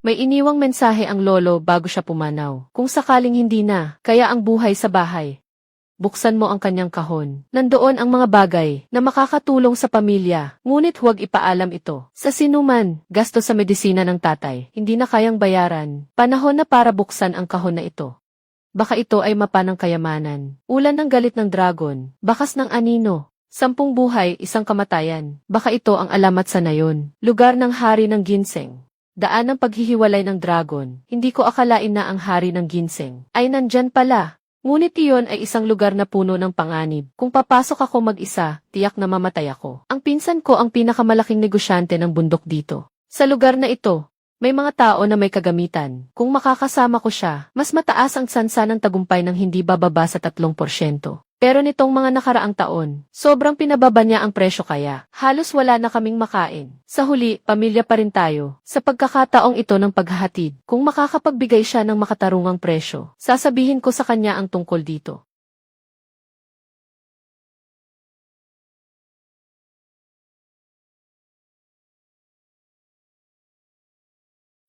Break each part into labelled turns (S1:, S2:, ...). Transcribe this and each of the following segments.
S1: May iniwang mensahe ang lolo bago siya pumanaw. Kung sakaling hindi na, kaya ang buhay sa bahay. Buksan mo ang kanyang kahon. Nandoon ang mga bagay na makakatulong sa pamilya, ngunit huwag ipaalam ito. Sa sinuman, gasto sa medisina ng tatay, hindi na kayang bayaran. Panahon na para buksan ang kahon na ito. Baka ito ay mapa ng kayamanan. Ulan ng galit ng dragon, bakas ng anino. 10 buhay, 1 kamatayan. Baka ito ang alamat sa nayon. Lugar ng hari ng ginseng. Daan ng paghihiwalay ng dragon. Hindi ko akalain na ang hari ng ginseng ay nandyan pala. Ngunit iyon ay isang lugar na puno ng panganib. Kung papasok ako mag-isa, tiyak na mamatay ako. Ang pinsan ko ang pinakamalaking negosyante ng bundok dito. Sa lugar na ito, may mga tao na may kagamitan. Kung makakasama ko siya, mas mataas ang tsansa ng tagumpay ng hindi bababa sa 3%. Pero nitong mga nakaraang taon, sobrang pinababa niya ang presyo kaya halos wala na kaming makain. Sa huli, pamilya pa rin tayo. Sa pagkakataong ito ng paghahatid, kung makakapagbigay siya ng makatarungang presyo, sasabihin ko sa kanya ang tungkol dito.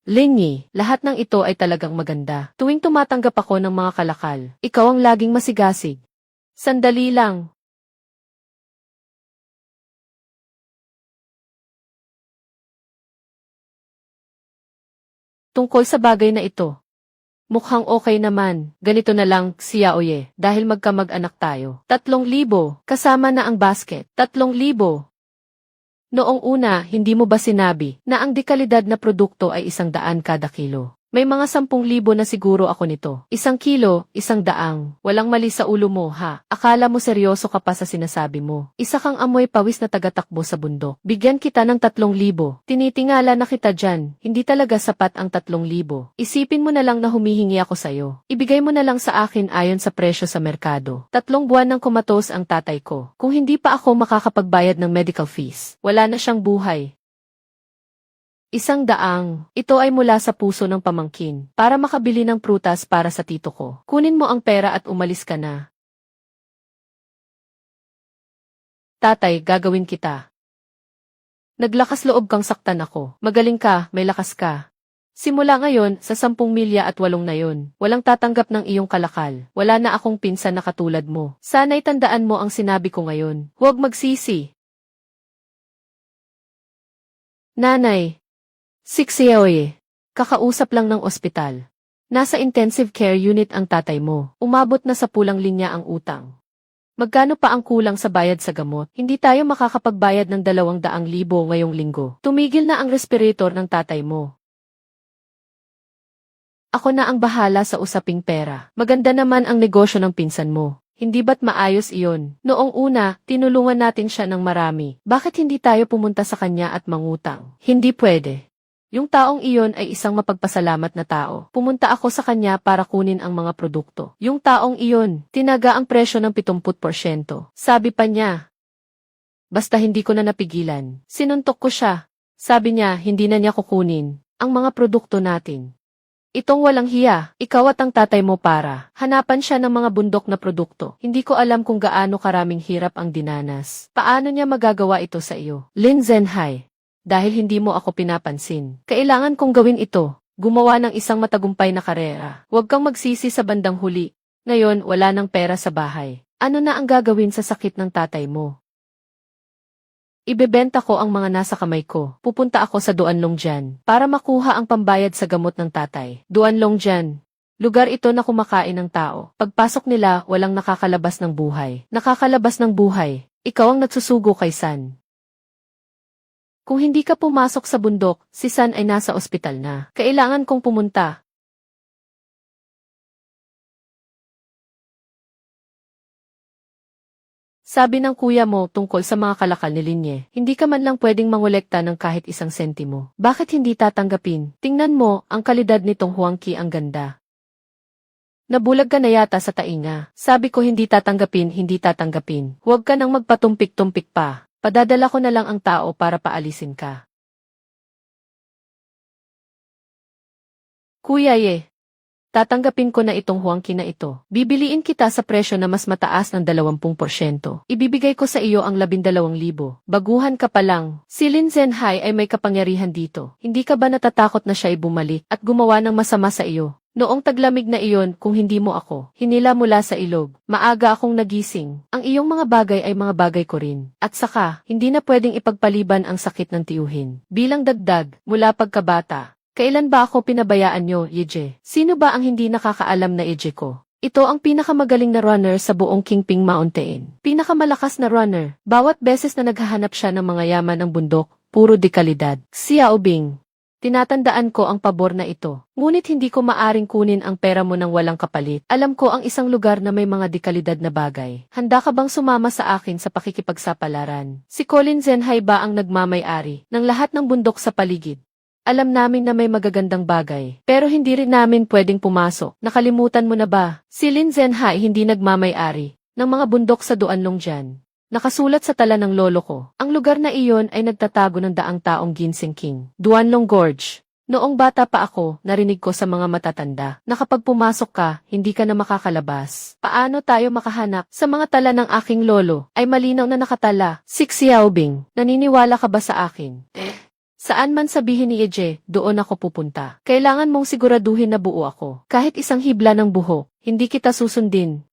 S1: Linyi, lahat ng ito ay talagang maganda. Tuwing tumatanggap ako ng mga kalakal, ikaw ang laging masigasig. Sandali lang. Tungkol sa bagay na ito. Mukhang okay naman. Ganito na lang, Xiaoye, dahil magkamag-anak tayo. 3,000, kasama na ang basket. 3,000. Noong una, hindi mo ba sinabi na ang dekalidad na produkto ay 100 kada kilo? May mga 10,000 na siguro ako nito. 1 kilo, 100. Walang mali sa ulo mo, ha? Akala mo seryoso ka pa sa sinasabi mo. Isa kang amoy pawis na tagatakbo sa bundok. Bigyan kita ng 3,000. Tinitingala na kita dyan. Hindi talaga sapat ang 3,000. Isipin mo na lang na humihingi ako sa'yo. Ibigay mo na lang sa akin ayon sa presyo sa merkado. 3 buwan nang kumatos ang tatay ko. Kung hindi pa ako makakapagbayad ng medical fees, wala na siyang buhay. 100. Ito ay mula sa puso ng pamangkin, para makabili ng prutas para sa tito ko. Kunin mo ang pera at umalis ka na. Tatay, gagawin kita. Naglakas loob kang saktan ako. Magaling ka, may lakas ka. Simula ngayon, sa 10 milya at 8 na yon, walang tatanggap ng iyong kalakal. Wala na akong pinsan na katulad mo. Sana'y tandaan mo ang sinabi ko ngayon. Huwag magsisi. Nanay. Xiaoye. Kakausap lang ng ospital. Nasa intensive care unit ang tatay mo. Umabot na sa pulang linya ang utang. Magkano pa ang kulang sa bayad sa gamot? Hindi tayo makakapagbayad ng 200,000 ngayong linggo. Tumigil na ang respirator ng tatay mo. Ako na ang bahala sa usaping pera. Maganda naman ang negosyo ng pinsan mo. Hindi ba't maayos iyon? Noong una, tinulungan natin siya ng marami. Bakit hindi tayo pumunta sa kanya at mangutang? Hindi pwede. Yung taong iyon ay isang mapagpasalamat na tao. Pumunta ako sa kanya para kunin ang mga produkto. Yung taong iyon, tinaga ang presyo ng 70%. Sabi pa niya. Basta hindi ko na napigilan. Sinuntok ko siya. Sabi niya, hindi na niya kukunin ang mga produkto natin. Itong walang hiya, ikaw at ang tatay mo para hanapan siya ng mga bundok na produkto. Hindi ko alam kung gaano karaming hirap ang dinanas. Paano niya magagawa ito sa iyo? Lin Zhenhai. Dahil hindi mo ako pinapansin. Kailangan kong gawin ito. Gumawa ng isang matagumpay na karera. Huwag kang magsisi sa bandang huli. Ngayon, wala nang pera sa bahay. Ano na ang gagawin sa sakit ng tatay mo? Ibebenta ko ang mga nasa kamay ko. Pupunta ako sa Duanlongjian para makuha ang pambayad sa gamot ng tatay. Duanlongjian. Lugar ito na kumakain ng tao. Pagpasok nila, walang nakakalabas ng buhay. Nakakalabas ng buhay. Ikaw ang nagsusugo kay San. Kung hindi ka pumasok sa bundok, si San ay nasa ospital na. Kailangan kong pumunta. Sabi ng kuya mo tungkol sa mga kalakal ni Linye, hindi ka man lang pwedeng mangolekta ng kahit 1 sentimo. Bakit hindi tatanggapin? Tingnan mo, ang kalidad nitong huangki ang ganda. Nabulag ka na yata sa tainga. Sabi ko hindi tatanggapin, hindi tatanggapin. Huwag ka nang magpatumpik-tumpik pa. Padadala ko na lang ang tao para paalisin ka. Kuya Ye. Tatanggapin ko na itong huwangkin na ito. Bibiliin kita sa presyo na mas mataas ng 20%. Ibibigay ko sa iyo ang 12,000. Baguhan ka pa lang. Si Lin Zhenhai ay may kapangyarihan dito. Hindi ka ba natatakot na siya ay bumalik at gumawa ng masama sa iyo? Noong taglamig na iyon, kung hindi mo ako hinila mula sa ilog, maaga akong nagising. Ang iyong mga bagay ay mga bagay ko rin. At saka, hindi na pwedeng ipagpaliban ang sakit ng tiyuhin. Bilang dagdag, mula pagkabata, kailan ba ako pinabayaan nyo, Yeje? Sino ba ang hindi nakakaalam na Yeje ko? Ito ang pinakamagaling na runner sa buong Qingping Mountain. Pinakamalakas na runner. Bawat beses na naghahanap siya ng mga yaman ng bundok, puro dekalidad. Xiao Bing. Tinatandaan ko ang pabor na ito. Ngunit hindi ko maaring kunin ang pera mo ng walang kapalit. Alam ko ang isang lugar na may mga dekalidad na bagay. Handa ka bang sumama sa akin sa pakikipagsapalaran? Si Colin Zhenhai ba ang nagmamay-ari ng lahat ng bundok sa paligid? Alam namin na may magagandang bagay, pero hindi rin namin pwedeng pumasok. Nakalimutan mo na ba? Si Lin Zhenhai hindi nagmamay-ari ng mga bundok sa Duanlong dyan. Nakasulat sa tala ng lolo ko. Ang lugar na iyon ay nagtatago ng daang taong Ginseng King. Duanlong Gorge. Noong bata pa ako, narinig ko sa mga matatanda na kapag pumasok ka, hindi ka na makakalabas. Paano tayo makahanap? Sa mga tala ng aking lolo, ay malinaw na nakatala. Si Xiaobing, naniniwala ka ba sa akin? Saan man sabihin ni Yeje, doon ako pupunta. Kailangan mong siguraduhin na buo ako. Kahit isang hibla ng buhok, hindi kita susundin.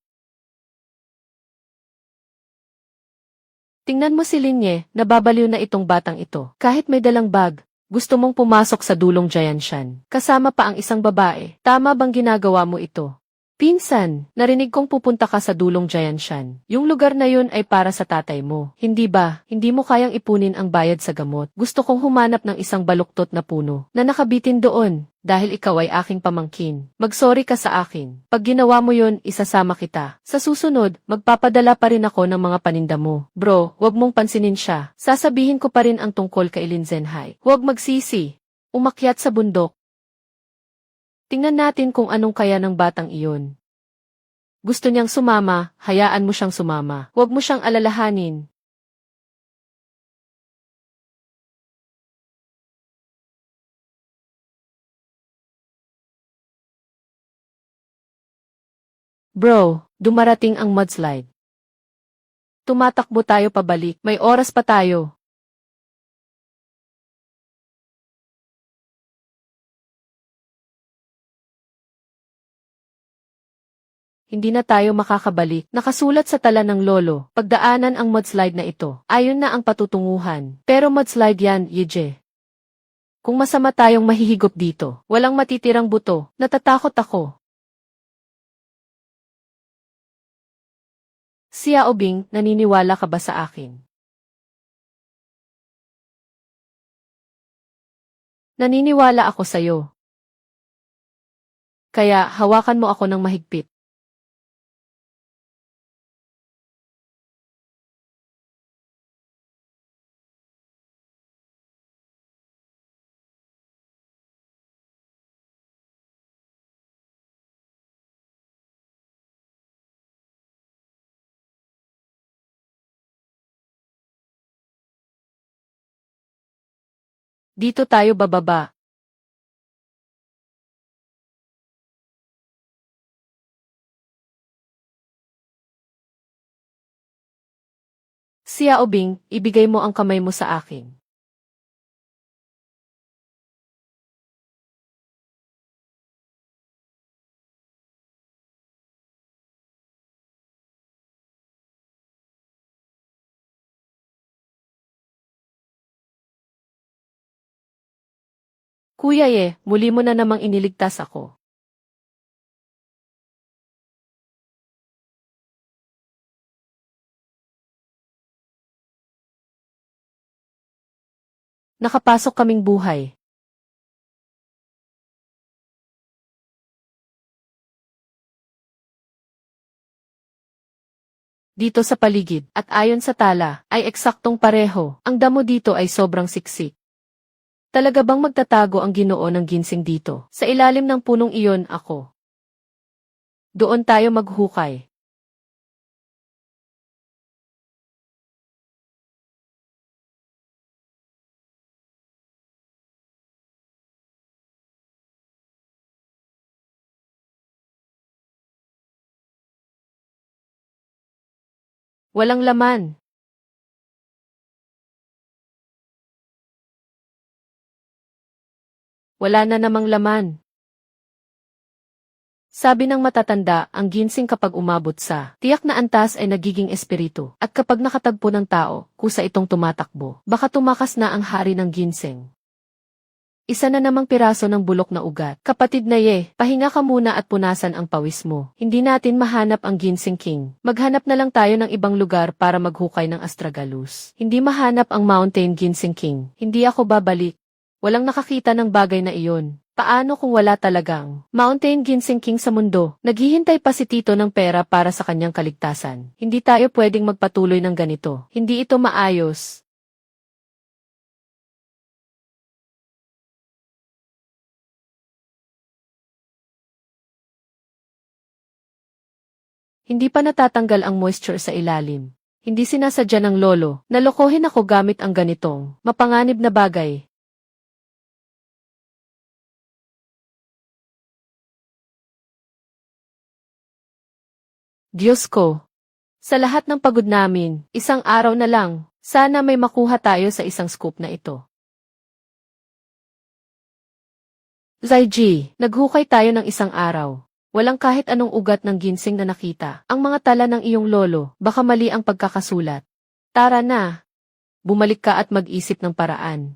S1: Tingnan mo si Linye, nababaliw na itong batang ito. Kahit may dalang bag, gusto mong pumasok sa dulong Jianshan. Kasama pa ang isang babae. Tama bang ginagawa mo ito? Pinsan, narinig kong pupunta ka sa dulong Jianshan. Yung lugar na yun ay para sa tatay mo. Hindi ba? Hindi mo kayang ipunin ang bayad sa gamot. Gusto kong humanap ng isang baluktot na puno na nakabitin doon. Dahil ikaw ay aking pamangkin. Magsorry ka sa akin. Pag ginawa mo yun, isasama kita. Sa susunod, magpapadala pa rin ako ng mga paninda mo. Bro, wag mong pansinin siya. Sasabihin ko pa rin ang tungkol kay Lin Zhenhai. Huwag magsisi. Umakyat sa bundok. Tingnan natin kung anong kaya ng batang iyon. Gusto niyang sumama, hayaan mo siyang sumama. Huwag mo siyang alalahanin. Bro, dumarating ang mudslide. Tumatakbo tayo pabalik, may oras pa tayo. Hindi na tayo makakabalik. Nakasulat sa tala ng lolo, pagdaanan ang mudslide na ito. Ayon na ang patutunguhan. Pero mudslide yan, Yeje. Kung masama tayong mahihigop dito, walang matitirang buto, natatakot ako. Xiao Bing, naniniwala ka ba sa akin? Naniniwala ako sa'yo. Kaya, hawakan mo ako ng mahigpit. Dito tayo bababa. Xiao Bing, ibigay mo ang kamay mo sa akin. Kuya muli mo na namang iniligtas ako. Nakapasok kaming buhay. Dito sa paligid, at ayon sa tala, ay eksaktong pareho. Ang damo dito ay sobrang siksik. Talaga bang magtatago ang Ginoo ng ginseng dito? Sa ilalim ng punong iyon ako. Doon tayo maghukay. Walang laman. Wala na namang laman. Sabi ng matatanda, ang ginseng kapag umabot sa tiyak na antas ay nagiging espiritu. At kapag nakatagpo ng tao, kusa itong tumatakbo. Baka tumakas na ang hari ng ginseng. Isa na namang piraso ng bulok na ugat. Kapatid na Ye, pahinga ka muna at punasan ang pawis mo. Hindi natin mahanap ang Ginseng King. Maghanap na lang tayo ng ibang lugar para maghukay ng astragalus. Hindi mahanap ang Mountain Ginseng King. Hindi ako babalik. Walang nakakita ng bagay na iyon. Paano kung wala talagang Mountain Ginseng King sa mundo? Naghihintay pa si Tito ng pera para sa kanyang kaligtasan. Hindi tayo pwedeng magpatuloy ng ganito. Hindi ito maayos. Hindi pa natatanggal ang moisture sa ilalim. Hindi sinasadya ng lolo. Nalokohin ako gamit ang ganitong mapanganib na bagay. Diyos ko. Sa lahat ng pagod namin, isang araw na lang, sana may makuha tayo sa isang scoop na ito. Zaiji, naghukay tayo ng isang araw. Walang kahit anong ugat ng ginseng na nakita. Ang mga tala ng iyong lolo, baka mali ang pagkakasulat. Tara na. Bumalik ka at mag-isip ng paraan.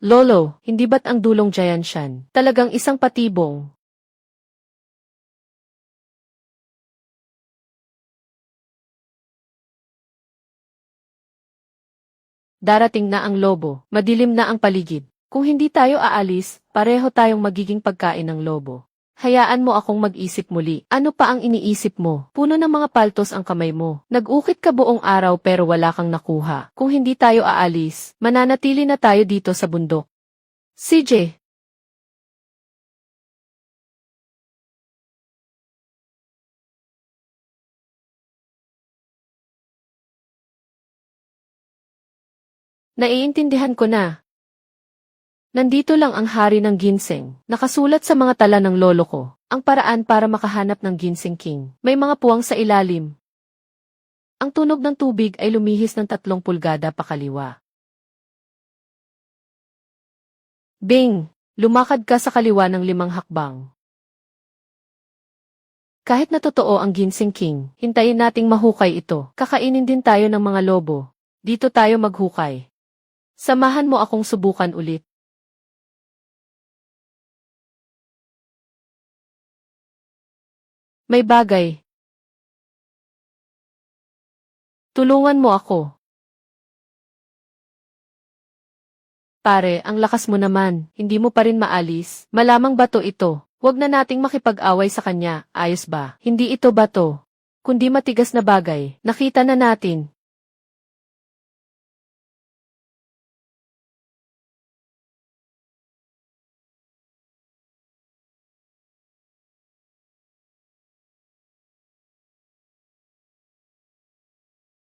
S1: Lolo, hindi ba't ang dulong Jianshan? Talagang isang patibong. Darating na ang lobo, madilim na ang paligid. Kung hindi tayo aalis, pareho tayong magiging pagkain ng lobo. Hayaan mo akong mag-isip muli. Ano pa ang iniisip mo? Puno ng mga paltos ang kamay mo. Nag-ukit ka buong araw pero wala kang nakuha. Kung hindi tayo aalis, mananatili na tayo dito sa bundok. CJ. Naiintindihan ko na. Nandito lang ang hari ng ginseng. Nakasulat sa mga tala ng lolo ko. Ang paraan para makahanap ng ginseng king. May mga puwang sa ilalim. Ang tunog ng tubig ay lumihis ng 3 pulgada pakaliwa. Bing! Lumakad ka sa kaliwa ng 5 hakbang. Kahit na totoo ang ginseng king, hintayin nating mahukay ito. Kakainin din tayo ng mga lobo. Dito tayo maghukay. Samahan mo akong subukan ulit. May bagay. Tulungan mo ako. Pare, ang lakas mo naman. Hindi mo pa rin maalis. Malamang bato ito. Huwag na nating makipag-away sa kanya. Ayos ba? Hindi ito bato. Kundi matigas na bagay. Nakita na natin.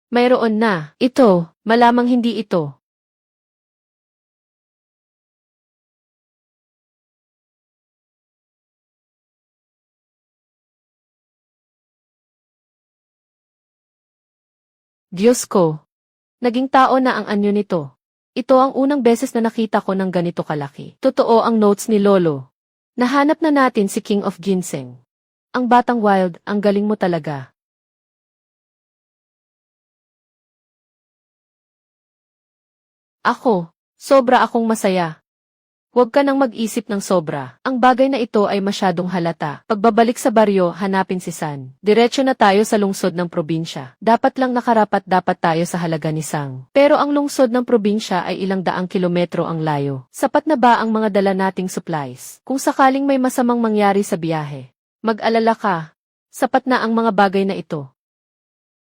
S1: Mayroon na. Ito. Malamang hindi ito. Diyos ko. Naging tao na ang anyo nito. Ito ang unang beses na nakita ko ng ganito kalaki. Totoo ang notes ni Lolo. Nahanap na natin si King of Ginseng. Ang batang wild, ang galing mo talaga. Ako, sobra akong masaya. Huwag ka nang mag-isip ng sobra. Ang bagay na ito ay masyadong halata. Pagbabalik sa baryo, hanapin si San. Diretso na tayo sa lungsod ng probinsya. Dapat lang nakarapat dapat tayo sa halaga ni Sang. Pero ang lungsod ng probinsya ay ilang daang kilometro ang layo. Sapat na ba ang mga dala nating supplies? Kung sakaling may masamang mangyari sa biyahe, mag-alala ka. Sapat na ang mga bagay na ito.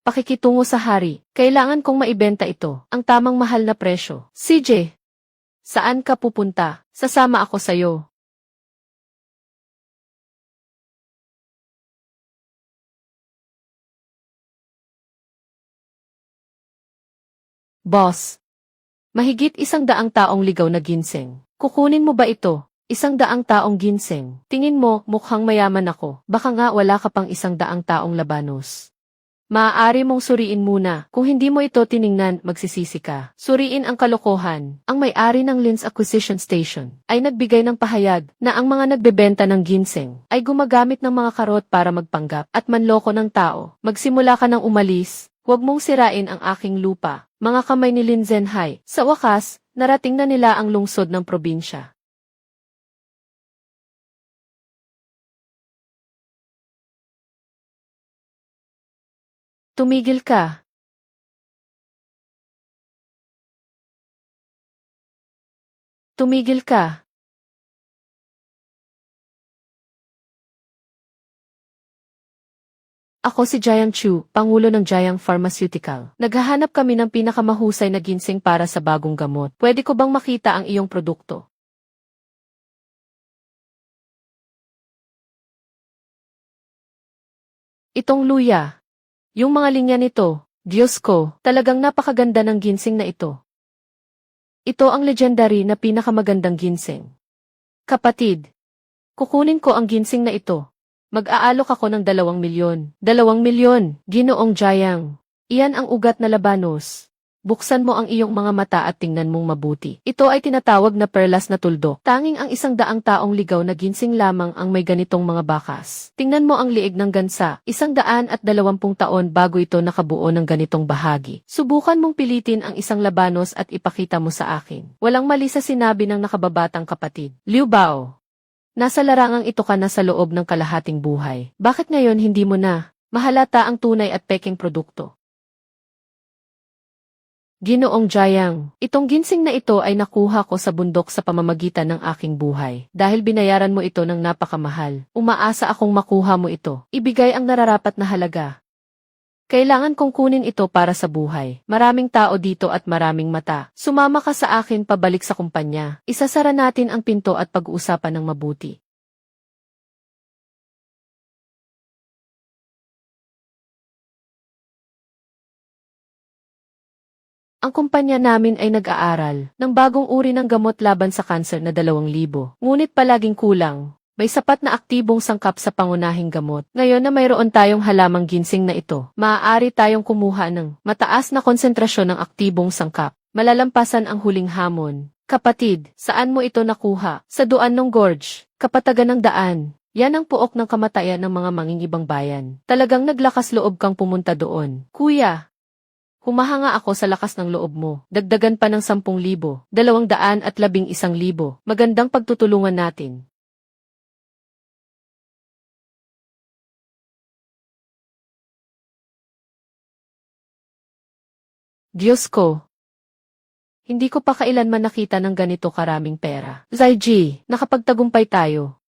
S1: Pakikitungo sa hari. Kailangan kong maibenta ito. Ang tamang mahal na presyo. CJ. Saan ka pupunta? Sasama ako sa'yo. Boss. Mahigit 100 taong ligaw na ginseng. Kukunin mo ba ito? 100 taong ginseng. Tingin mo, mukhang mayaman ako. Baka nga wala ka pang 100 taong labanos. Maaari mong suriin muna. Kung hindi mo ito tiningnan, magsisisi ka. Suriin ang kalokohan. Ang may-ari ng Linz Acquisition Station ay nagbigay ng pahayag na ang mga nagbebenta ng ginseng ay gumagamit ng mga karot para magpanggap at manloko ng tao. Magsimula ka ng umalis. Huwag mong sirain ang aking lupa. Mga kamay ni Lin Zhenhai. Sa wakas, narating na nila ang lungsod ng probinsya. Tumigil ka. Tumigil ka. Ako si Jiang Chu, Pangulo ng Jiang Pharmaceutical. Naghahanap kami ng pinakamahusay na ginseng para sa bagong gamot. Pwede ko bang makita ang iyong produkto? Itong luya. Yung mga linya nito, Diyos ko, talagang napakaganda ng ginseng na ito. Ito ang legendary na pinakamagandang ginseng. Kapatid, kukunin ko ang ginseng na ito. Mag-aalok ako ng 2 milyon. 2 milyon, Ginoong Jiang. Iyan ang ugat na labanos. Buksan mo ang iyong mga mata at tingnan mong mabuti. Ito ay tinatawag na perlas na tuldok. Tanging ang 100 taong ligaw na ginseng lamang ang may ganitong mga bakas. Tingnan mo ang liig ng gansa. 120 taon bago ito nakabuo ng ganitong bahagi. Subukan mong pilitin ang isang labanos at ipakita mo sa akin. Walang mali sa sinabi ng nakababatang kapatid. Liu Bao. Nasa larangang ito ka na sa loob ng kalahating buhay. Bakit ngayon hindi mo na? Mahalata ang tunay at peking produkto. Ginoong Jiang, itong ginseng na ito ay nakuha ko sa bundok sa pamamagitan ng aking buhay. Dahil binayaran mo ito ng napakamahal, umaasa akong makuha mo ito. Ibigay ang nararapat na halaga. Kailangan kong kunin ito para sa buhay. Maraming tao dito at maraming mata. Sumama ka sa akin pabalik sa kumpanya. Isasara natin ang pinto at pag-uusapan ng mabuti. Ang kumpanya namin ay nag-aaral ng bagong uri ng gamot laban sa kanser na 2,000. Ngunit palaging kulang. May sapat na aktibong sangkap sa pangunahing gamot. Ngayon na mayroon tayong halamang ginseng na ito, maaari tayong kumuha ng mataas na konsentrasyon ng aktibong sangkap. Malalampasan ang huling hamon. Kapatid, saan mo ito nakuha? Sa Duan ng Gorge, kapatagan ng daan. Yan ang puok ng kamatayan ng mga mangingibang bayan. Talagang naglakas loob kang pumunta doon. Kuya, humahanga ako sa lakas ng loob mo. Dagdagan pa ng 10,000, 211,000. Magandang pagtutulungan natin. Diyos ko. Hindi ko pa kailanman nakita ng ganito karaming pera. Zaiji, nakapagtagumpay tayo.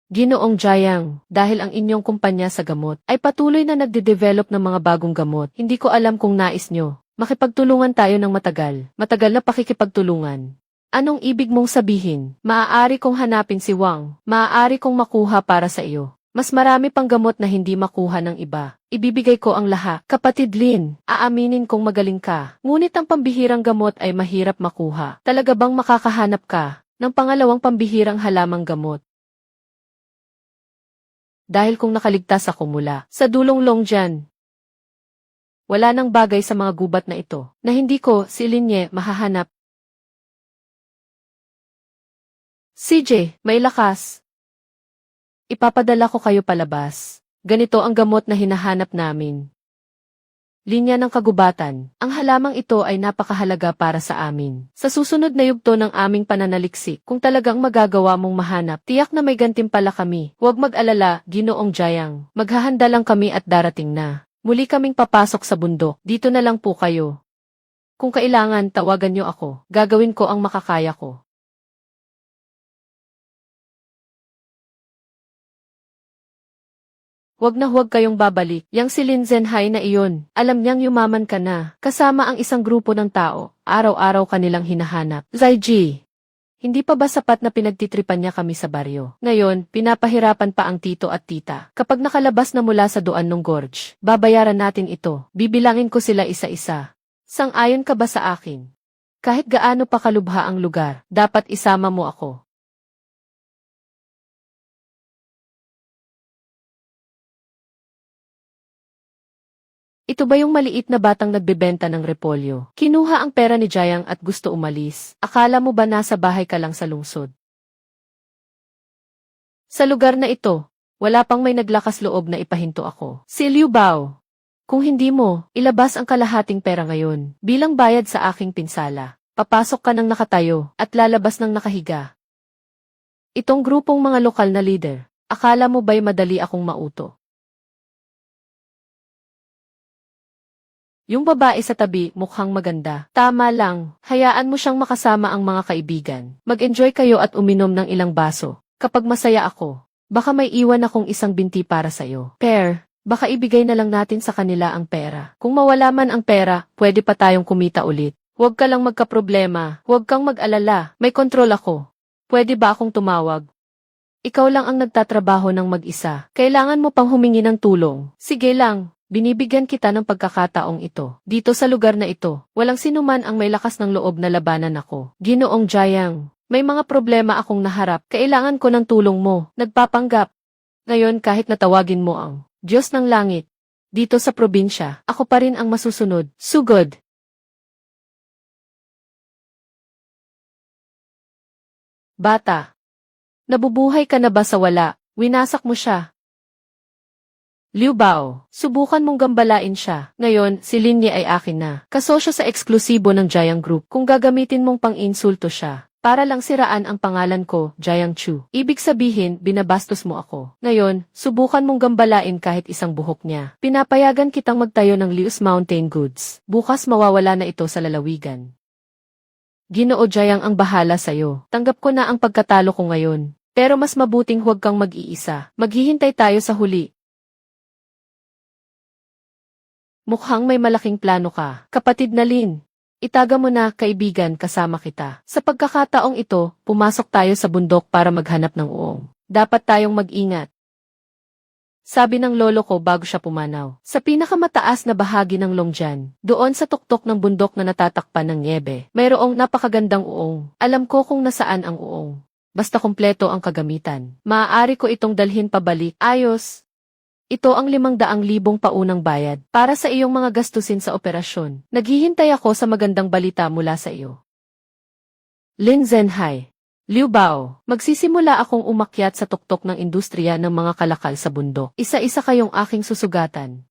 S1: Ginoong Jiang, dahil ang inyong kumpanya sa gamot ay patuloy na nagde-develop ng mga bagong gamot, hindi ko alam kung nais nyo. Makipagtulungan tayo ng matagal. Matagal na pakikipagtulungan. Anong ibig mong sabihin? Maaari kong hanapin si Wang. Maaari kong makuha para sa iyo. Mas marami pang gamot na hindi makuha ng iba. Ibibigay ko ang lahat. Kapatid Lin, aaminin kong magaling ka. Ngunit ang pambihirang gamot ay mahirap makuha. Talaga bang makakahanap ka ng pangalawang pambihirang halamang gamot? Dahil kung nakaligtas ako mula sa dulong Longjian, wala nang bagay sa mga gubat na ito na hindi ko, si Linye, mahahanap. CJ, may lakas. Ipapadala ko kayo palabas. Ganito ang gamot na hinahanap namin. Linya ng kagubatan. Ang halamang ito ay napakahalaga para sa amin. Sa susunod na yugto ng aming pananaliksik, kung talagang magagawa mong mahanap, tiyak na may gantimpala kami. Huwag mag-alala, Ginoong Jiang. Maghahanda lang kami at darating na. Muli kaming papasok sa bundok. Dito na lang po kayo. Kung kailangan, tawagan niyo ako. Gagawin ko ang makakaya ko. Huwag na huwag kayong babalik. Yang si Lin Zhenhai na iyon, alam niyang yumaman ka na. Kasama ang isang grupo ng tao, araw-araw kanilang hinahanap. Zaiji, hindi pa ba sapat na pinagtitripan niya kami sa baryo? Ngayon, pinapahirapan pa ang tito at tita. Kapag nakalabas na mula sa Duan ng Gorge, babayaran natin ito. Bibilangin ko sila isa-isa. Sang-ayon ka ba sa akin? Kahit gaano pa kalubha ang lugar, dapat isama mo ako. Ito ba yung maliit na batang nagbebenta ng repolyo? Kinuha ang pera ni Jayang at gusto umalis. Akala mo ba nasa bahay ka lang sa lungsod? Sa lugar na ito, wala pang may naglakas loob na ipahinto ako. Si Liu Bao. Kung hindi mo, ilabas ang kalahating pera ngayon, bilang bayad sa aking pinsala. Papasok ka ng nakatayo, at lalabas ng nakahiga. Itong grupong mga lokal na leader, akala mo ba'y madali akong mauto? Yung babae sa tabi, mukhang maganda. Tama lang, hayaan mo siyang makasama ang mga kaibigan. Mag-enjoy kayo at uminom ng ilang baso. Kapag masaya ako, baka may iwan akong isang binti para sa'yo. Baka ibigay na lang natin sa kanila ang pera. Kung mawala man ang pera, pwede pa tayong kumita ulit. Huwag ka lang magkaproblema, huwag kang mag-alala, may kontrol ako. Pwede ba akong tumawag? Ikaw lang ang nagtatrabaho ng mag-isa. Kailangan mo pang humingi ng tulong. Sige lang. Binibigyan kita ng pagkakataong ito. Dito sa lugar na ito, walang sinuman ang may lakas ng loob na labanan ako. Ginoong Jayang, may mga problema akong naharap. Kailangan ko ng tulong mo. Nagpapanggap. Ngayon kahit natawagin mo ang Diyos ng Langit, dito sa probinsya, ako pa rin ang masusunod. Sugod. Bata. Nabubuhay ka na ba sa wala? Winasak mo siya. Liu Bao, subukan mong gambalain siya. Ngayon, si Linye ay akin na. Kasosyo sa eksklusibo ng Jayang Group. Kung gagamitin mong pang-insulto siya, para lang siraan ang pangalan ko, Jayang Chu. Ibig sabihin, binabastos mo ako. Ngayon, subukan mong gambalain kahit isang buhok niya. Pinapayagan kitang magtayo ng Liu's Mountain Goods. Bukas mawawala na ito sa lalawigan. Ginoo Jayang ang bahala sa'yo. Tanggap ko na ang pagkatalo ko ngayon. Pero mas mabuting huwag kang mag-iisa. Maghihintay tayo sa huli. Mukhang may malaking plano ka. Kapatid na Lin, itaga mo na, kaibigan, kasama kita. Sa pagkakataong ito, pumasok tayo sa bundok para maghanap ng uong. Dapat tayong mag-ingat. Sabi ng lolo ko bago siya pumanaw. Sa pinakamataas na bahagi ng Longjian, doon sa tuktok ng bundok na natatakpan ng niebe, mayroong napakagandang uong. Alam ko kung nasaan ang uong. Basta kumpleto ang kagamitan. Maaari ko itong dalhin pabalik. Ayos. Ito ang 500,000 paunang bayad para sa iyong mga gastusin sa operasyon. Naghihintay ako sa magandang balita mula sa iyo. Lin Zhenhai. Liu Bao, magsisimula akong umakyat sa tuktok ng industriya ng mga kalakal sa bundok. Isa-isa kayong aking susugatan.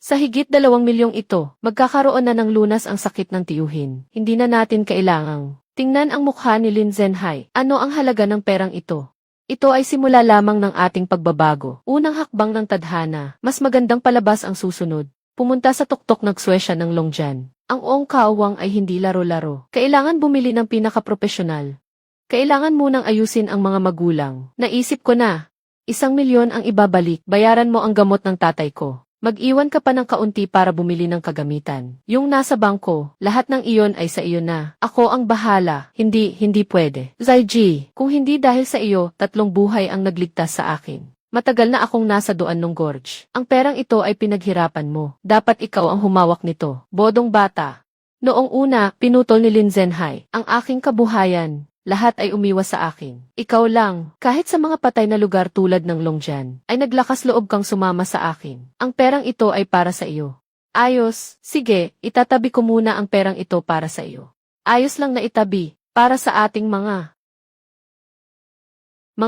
S1: Sa higit 2 milyong ito, magkakaroon na ng lunas ang sakit ng tiyuhin. Hindi na natin kailangang tingnan ang mukha ni Lin Zhenhai. Ano ang halaga ng perang ito? Ito ay simula lamang ng ating pagbabago. Unang hakbang ng tadhana, mas magandang palabas ang susunod. Pumunta sa tuktok ng Suesya ng Longjian. Ang uong kaawang ay hindi laro-laro. Kailangan bumili ng pinakapropesyonal. Kailangan munang ayusin ang mga magulang. Naisip ko na, 1,000,000 ang ibabalik. Bayaran mo ang gamot ng tatay ko. Mag-iwan ka pa ng kaunti para bumili ng kagamitan. Yung nasa bangko, lahat ng iyon ay sa iyo na. Ako ang bahala. Hindi pwede. Zaiji, kung hindi dahil sa iyo, 3 buhay ang nagligtas sa akin. Matagal na akong nasa doan ng gorge. Ang perang ito ay pinaghirapan mo. Dapat ikaw ang humawak nito. Bodong bata. Noong una, pinutol ni Lin Zhenhai ang aking kabuhayan. Lahat ay umiwas sa akin. Ikaw lang, kahit sa mga patay na lugar tulad ng Longjian, ay naglakas loob kang sumama sa akin. Ang perang ito ay para sa iyo. Ayos, sige, itatabi ko muna ang perang ito para sa iyo. Ayos lang na itabi, para sa ating mga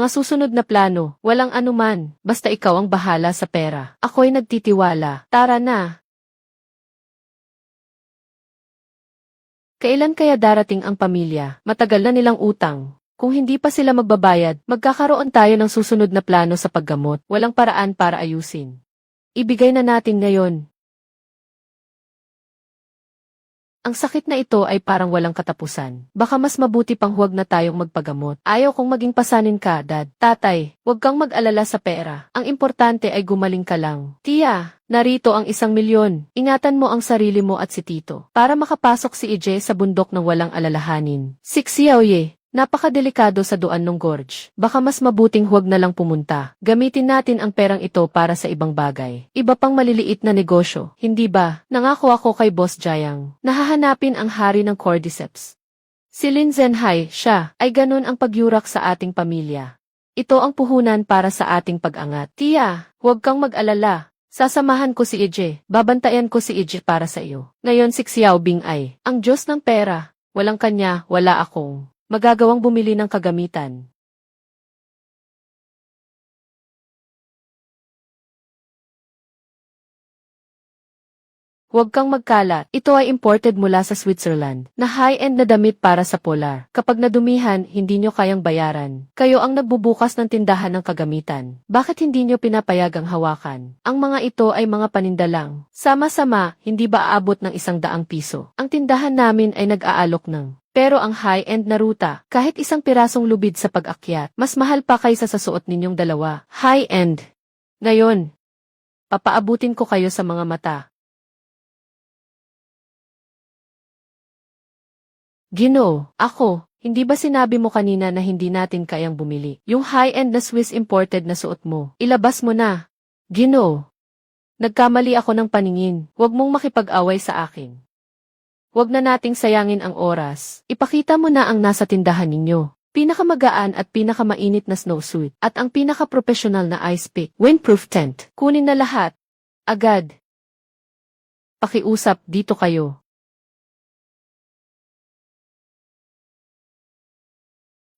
S1: susunod na plano, walang anuman, basta ikaw ang bahala sa pera. Ako'y nagtitiwala. Tara na. Kailan kaya darating ang pamilya? Matagal na nilang utang. Kung hindi pa sila magbabayad, magkakaroon tayo ng susunod na plano sa paggamot. Walang paraan para ayusin. Ibigay na natin ngayon. Ang sakit na ito ay parang walang katapusan. Baka mas mabuti pang huwag na tayong magpagamot. Ayaw kong maging pasanin ka, Dad. Tatay, huwag kang mag-alala sa pera. Ang importante ay gumaling ka lang. Tia, narito ang 1,000,000. Ingatan mo ang sarili mo at si Tito. Para makapasok si Ije sa bundok ng walang alalahanin. 6 Xiaoye, Napakadelikado sa Duanong Gorge. Baka mas mabuting huwag na lang pumunta. Gamitin natin ang perang ito para sa ibang bagay. Iba pang maliliit na negosyo, hindi ba? Nangako ako kay Boss Jayang. Nahahanapin ang hari ng Cordyceps. Si Lin Zhenhai, siya, ay ganun ang pagyurak sa ating pamilya. Ito ang puhunan para sa ating pag-angat. Tia, huwag kang mag-alala. Sasamahan ko si Ije. Babantayan ko si Ije para sa iyo. Ngayon si Xiaobing ay ang Diyos ng pera. Walang kanya, wala akong magagawang bumili ng kagamitan. Huwag kang magkalat. Ito ay imported mula sa Switzerland, na high-end na damit para sa polar. Kapag nadumihan, hindi nyo kayang bayaran. Kayo ang nagbubukas ng tindahan ng kagamitan. Bakit hindi nyo pinapayagang hawakan? Ang mga ito ay mga paninda lang. Sama-sama, hindi ba aabot ng 100 piso? Ang tindahan namin ay nag-aalok ng. Pero ang high-end na ruta, kahit isang pirasong lubid sa pag-akyat, mas mahal pa kaysa sa suot ninyong dalawa. High-end. Ngayon, papaabutin ko kayo sa mga mata. Ginoo, ako, hindi ba sinabi mo kanina na hindi natin kayang bumili? Yung high-end na Swiss imported na suot mo, ilabas mo na. Ginoo, nagkamali ako ng paningin, huwag mong makipag-away sa akin. Huwag na nating sayangin ang oras. Ipakita mo na ang nasa tindahan ninyo. Pinakamagaan at pinakamainit na snowsuit. At ang pinaka-professional na ice pick. Windproof tent. Kunin na lahat. Agad. Pakiusap, dito kayo.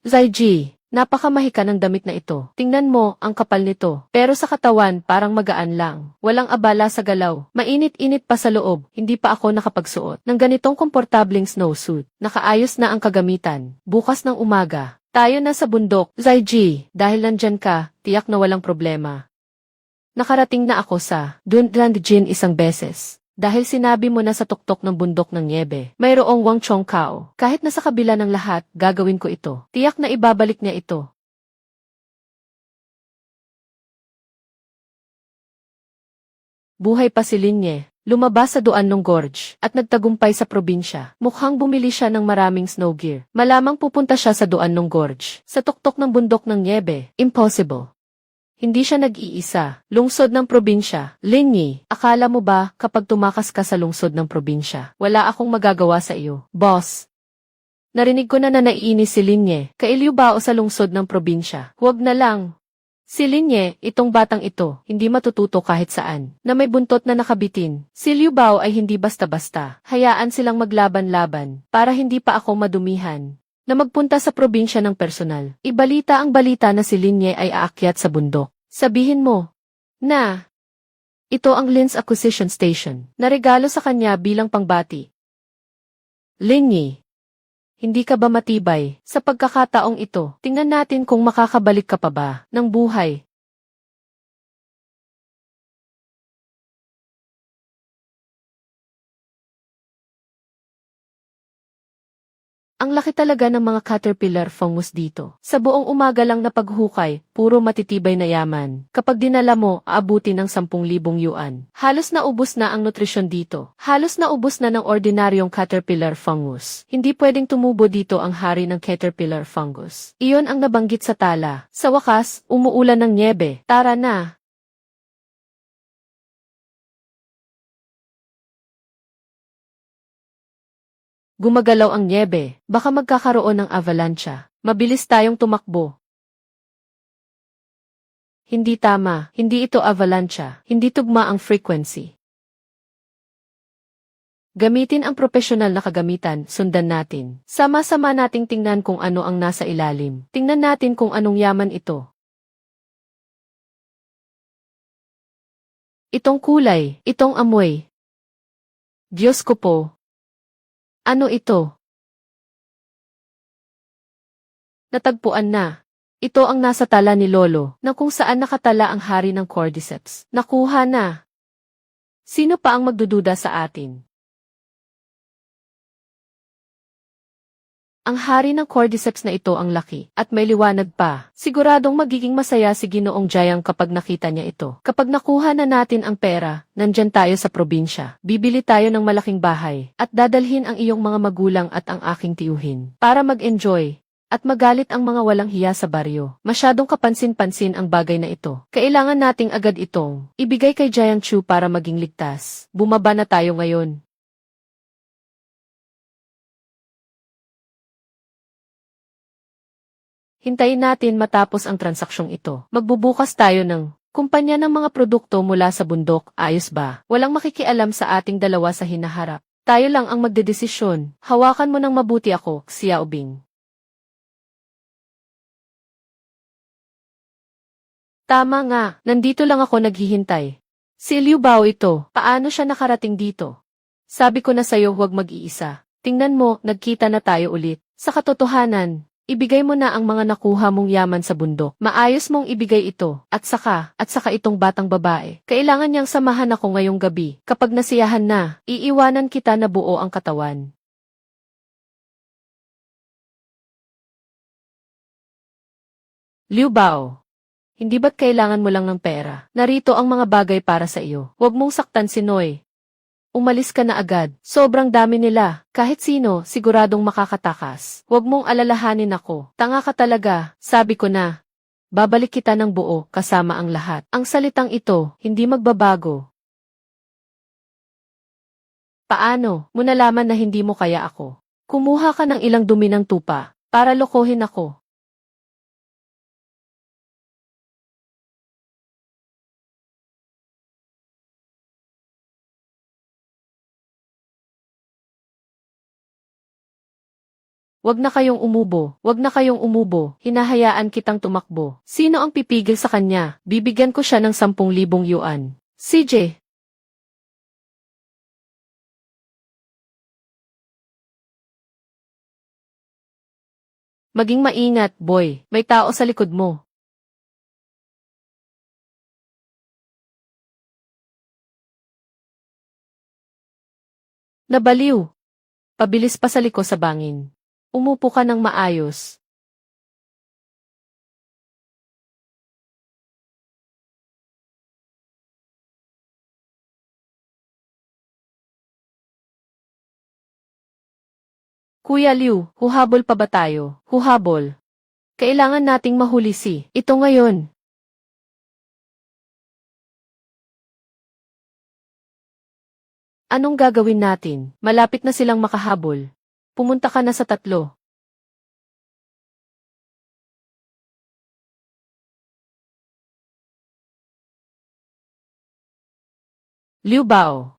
S1: Zaiji, napakamahika ng damit na ito. Tingnan mo, ang kapal nito. Pero sa katawan, parang magaan lang. Walang abala sa galaw. Mainit-init pa sa loob. Hindi pa ako nakapagsuot ng ganitong komportableng snowsuit. Nakaayos na ang kagamitan. Bukas ng umaga, tayo na sa bundok. Zaiji, dahil nandyan ka, tiyak na walang problema. Nakarating na ako sa Dunlandjin isang beses. Dahil sinabi mo na sa tuktok ng bundok ng niebe, mayroong Wang Chongqao. Kahit nasa kabila ng lahat, gagawin ko ito. Tiyak na ibabalik niya ito. Buhay pa si Linye. Lumabas sa Duanong Gorge at nagtagumpay sa probinsya. Mukhang bumili siya ng maraming snow gear. Malamang pupunta siya sa Duanong Gorge. Sa tuktok ng bundok ng niebe, impossible. Hindi siya nag-iisa. Lungsod ng probinsya. Linyi, akala mo ba kapag tumakas ka sa lungsod ng probinsya, wala akong magagawa sa iyo? Boss. Narinig ko na naiinis si Linye. Kailyo ba o sa lungsod ng probinsya? Huwag na lang. Si Linye, itong batang ito, hindi matututo kahit saan. Na may buntot na nakabitin. Si Liu Bao ay hindi basta-basta. Hayaan silang maglaban-laban para hindi pa ako madumihan. Na magpunta sa probinsya ng personal. Ibalita ang balita na si Linye ay aakyat sa bundok. Sabihin mo na ito ang Lin's Acquisition Station na regalo sa kanya bilang pangbati. Linye, hindi ka ba matibay sa pagkakataong ito? Tingnan natin kung makakabalik ka pa ba ng buhay. Ang laki talaga ng mga caterpillar fungus dito. Sa buong umaga lang na paghukay, puro matitibay na yaman. Kapag dinala mo, aabuti ng 10,000 yuan. Halos naubos na ang nutrisyon dito. Halos naubos na ng ordinaryong caterpillar fungus. Hindi pwedeng tumubo dito ang hari ng caterpillar fungus. Iyon ang nabanggit sa tala. Sa wakas, umuulan ng niebe. Tara na! Gumagalaw ang niebe, baka magkakaroon ng avalancha. Mabilis tayong tumakbo. Hindi tama, hindi ito avalancha, hindi tugma ang frequency. Gamitin ang profesional na kagamitan, sundan natin. Sama-sama nating tingnan kung ano ang nasa ilalim. Tingnan natin kung anong yaman ito. Itong kulay, itong amoy. Diyos ko po. Ano ito? Natagpuan na. Ito ang nasa tala ni Lolo, na kung saan nakatala ang hari ng Cordyceps. Nakuha na. Sino pa ang magdududa sa atin? Ang hari ng Cordyceps na ito ang laki, at may liwanag pa. Siguradong magiging masaya si Ginoong Jayang kapag nakita niya ito. Kapag nakuha na natin ang pera, nandyan tayo sa probinsya. Bibili tayo ng malaking bahay, at dadalhin ang iyong mga magulang at ang aking tiyuhin. Para mag-enjoy. At magalit ang mga walang hiya sa baryo. Masyadong kapansin-pansin ang bagay na ito. Kailangan nating agad itong ibigay kay Jiang Chu para maging ligtas. Bumaba na tayo ngayon. Hintayin natin matapos ang transaksyong ito. Magbubukas tayo ng kumpanya ng mga produkto mula sa bundok, ayos ba? Walang makikialam sa ating dalawa sa hinaharap. Tayo lang ang magdedesisyon. Hawakan mo ng mabuti ako, Xiaobing. Tama nga, nandito lang ako naghihintay. Si Liu Bao ito, paano siya nakarating dito? Sabi ko na sa'yo huwag mag-iisa. Tingnan mo, nagkita na tayo ulit. Sa katotohanan, ibigay mo na ang mga nakuha mong yaman sa bundok. Maayos mong ibigay ito, at saka itong batang babae. Kailangan niyang samahan ako ngayong gabi. Kapag nasiyahan na, iiwanan kita na buo ang katawan. Liu Bao. Hindi ba't kailangan mo lang ng pera? Narito ang mga bagay para sa iyo. Huwag mong saktan si Noy. Umalis ka na agad. Sobrang dami nila. Kahit sino, siguradong makakatakas. Huwag mong alalahanin ako. Tanga ka talaga. Sabi ko na. Babalik kita ng buo, kasama ang lahat. Ang salitang ito, hindi magbabago. Paano mo nalaman na hindi mo kaya ako? Kumuha ka ng ilang dumi ng tupa, para lokohin ako. Wag na kayong umubo, wag na kayong umubo, hinahayaan kitang tumakbo. Sino ang pipigil sa kanya? Bibigyan ko siya ng 10,000 yuan. CJ. Maging maingat, boy. May tao sa likod mo. Nabaliw. Pabilis pa sa liko sa bangin. Umupo ka ng maayos. Kuya Liu, huhabol pa ba tayo? Huhabol. Kailangan nating mahuli si ito ngayon. Anong gagawin natin? Malapit na silang makahabol. Pumunta ka na sa tatlo. Liu Bao.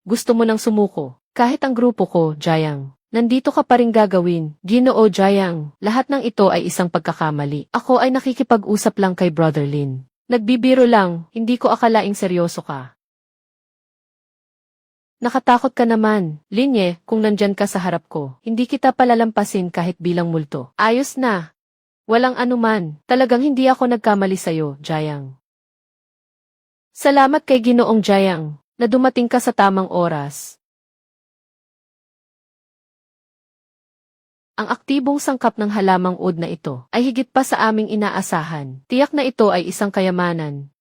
S1: Gusto mo nang sumuko. Kahit ang grupo ko, Jiang. Nandito ka pa rin gagawin. Ginoo Jiang, lahat ng ito ay isang pagkakamali. Ako ay nakikipag-usap lang kay Brother Lin. Nagbibiro lang, hindi ko akalaing seryoso ka. Nakatakot ka naman, Linye, kung nandyan ka sa harap ko. Hindi kita palalampasin kahit bilang multo. Ayos na. Walang anuman, talagang hindi ako nagkamali sa'yo, Jiang. Salamat kay Ginoong Jiang, na dumating ka sa tamang oras. Ang aktibong sangkap ng halamang ud na ito ay higit pa sa aming inaasahan. Tiyak na ito ay isang kayamanan.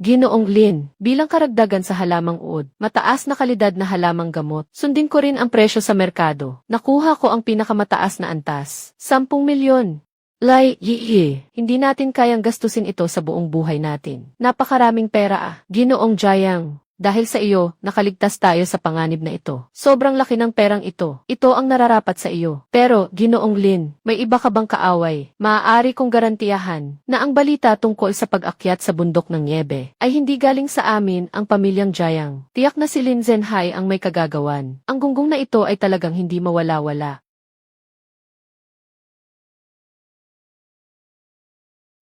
S1: Ginoong Lin, bilang karagdagan sa halamang uod, mataas na kalidad na halamang gamot, sundin ko rin ang presyo sa merkado. Nakuha ko ang pinakamataas na antas, 10 milyon. Hindi natin kayang gastusin ito sa buong buhay natin. Napakaraming pera ah. Ginoong Jiang, dahil sa iyo, nakaligtas tayo sa panganib na ito. Sobrang laki ng perang ito. Ito ang nararapat sa iyo. Pero, Ginoong Lin, may iba ka bang kaaway? Maaari kong garantiyahan na ang balita tungkol sa pag-akyat sa bundok ng Niebe ay hindi galing sa amin ang pamilyang Jiang. Tiyak na si Lin Zhenhai ang may kagagawan. Ang gunggong na ito ay talagang hindi mawala-wala.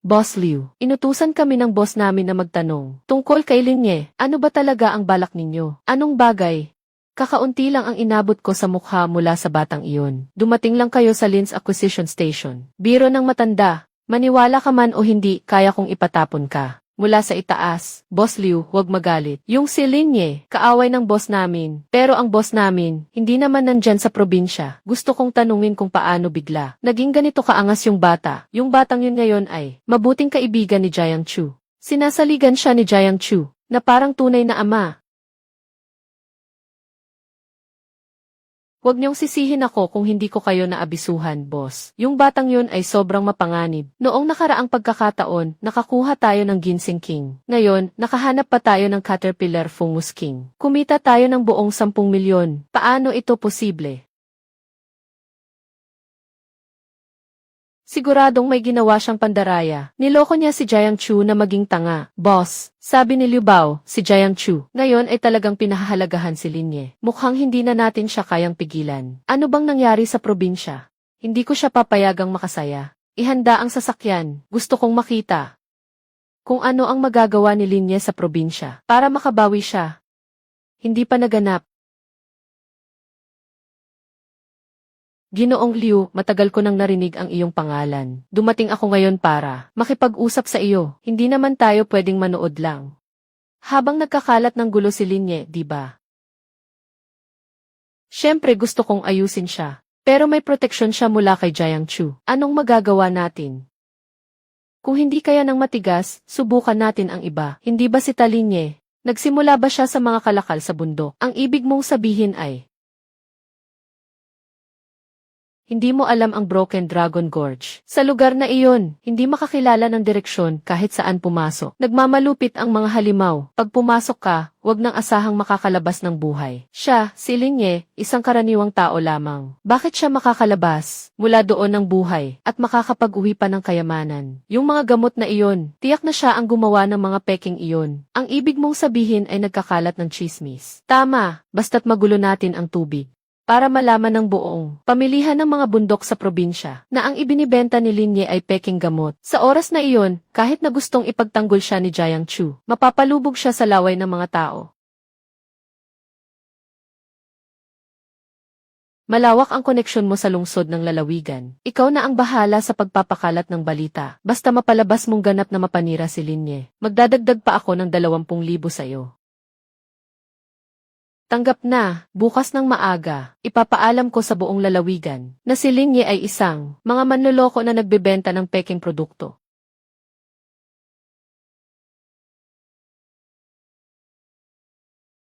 S1: Boss Liu, inutusan kami ng boss namin na magtanong tungkol kay Linye, ano ba talaga ang balak ninyo? Anong bagay? Kakaunti lang ang inabot ko sa mukha mula sa batang iyon. Dumating lang kayo sa Lin's Acquisition Station. Biro ng matanda, maniwala ka man o hindi, kaya kong ipatapon ka. Mula sa itaas, Boss Liu, huwag magalit. Yung si Linye, kaaway ng boss namin. Pero ang boss namin, hindi naman nandyan sa probinsya. Gusto kong tanungin kung paano bigla. Naging ganito kaangas yung bata. Yung batang yun ngayon ay, mabuting kaibigan ni Jiang Chu. Sinasaligan siya ni Jiang Chu, na parang tunay na ama. Huwag niyong sisihin ako kung hindi ko kayo naabisuhan, boss. Yung batang yun ay sobrang mapanganib. Noong nakaraang pagkakataon, nakakuha tayo ng Ginseng King. Ngayon, nakahanap pa tayo ng Caterpillar Fungus King. Kumita tayo ng buong 10 milyon. Paano ito posible? Siguradong may ginawa siyang pandaraya. Niloko niya si Jiang Chu na maging tanga. Boss, sabi ni Liu Bao, si Jiang Chu, ngayon ay talagang pinahahalagahan si Linye. Mukhang hindi na natin siya kayang pigilan. Ano bang nangyari sa probinsya? Hindi ko siya papayagang makasaya. Ihanda ang sasakyan. Gusto kong makita kung ano ang magagawa ni Linye sa probinsya para makabawi siya. Hindi pa naganap. Ginoong Liu, matagal ko nang narinig ang iyong pangalan. Dumating ako ngayon para makipag-usap sa iyo. Hindi naman tayo pwedeng manood lang. Habang nagkakalat ng gulo si Linye, di ba? Siyempre gusto kong ayusin siya. Pero may proteksyon siya mula kay Jiang Chu. Anong magagawa natin? Kung hindi kaya ng matigas, subukan natin ang iba. Hindi ba si Linye? Nagsimula ba siya sa mga kalakal sa bundok? Ang ibig mong sabihin ay hindi mo alam ang Broken Dragon Gorge. Sa lugar na iyon, hindi makakilala ng direksyon kahit saan pumasok. Nagmamalupit ang mga halimaw. Pag pumasok ka, wag nang asahang makakalabas ng buhay. Siya, si Linye, isang karaniwang tao lamang. Bakit siya makakalabas mula doon ng buhay at makakapag-uwi pa ng kayamanan? Yung mga gamot na iyon, tiyak na siya ang gumawa ng mga peking iyon. Ang ibig mong sabihin ay nagkakalat ng chismis. Tama, basta't magulo natin ang tubig. Para malaman ng buong pamilihan ng mga bundok sa probinsya na ang ibinibenta ni Linye ay peking gamot. Sa oras na iyon, kahit na gustong ipagtanggol siya ni Jiang Chu, mapapalubog siya sa laway ng mga tao. Malawak ang koneksyon mo sa lungsod ng lalawigan. Ikaw na ang bahala sa pagpapakalat ng balita. Basta mapalabas mong ganap na mapanira si Linye. Magdadagdag pa ako ng 20,000 sa'yo. Tanggap na, bukas ng maaga, ipapaalam ko sa buong lalawigan na si Linye ay isang mga manloloko na nagbebenta ng peking produkto.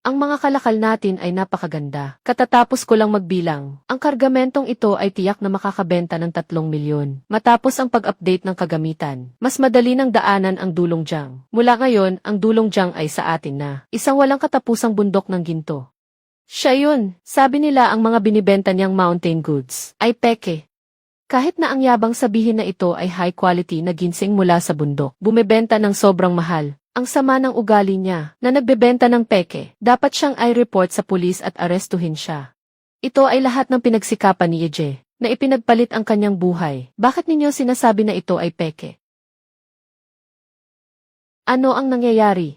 S1: Ang mga kalakal natin ay napakaganda. Katatapos ko lang magbilang, ang kargamentong ito ay tiyak na makakabenta ng 3 milyon. Matapos ang pag-update ng kagamitan, mas madali ng daanan ang Dulong Jiang. Mula ngayon, ang Dulong Jiang ay sa atin na. Isang walang katapusang bundok ng ginto. Siya yun, sabi nila ang mga binibenta niyang mountain goods ay peke. Kahit na ang yabang sabihin na ito ay high quality na ginseng mula sa bundok, bumebenta ng sobrang mahal. Ang sama ng ugali niya na nagbebenta ng peke, dapat siyang i-report sa pulis at arestuhin siya. Ito ay lahat ng pinagsikapan ni Eje, na ipinagpalit ang kanyang buhay. Bakit ninyo sinasabi na ito ay peke? Ano ang nangyayari?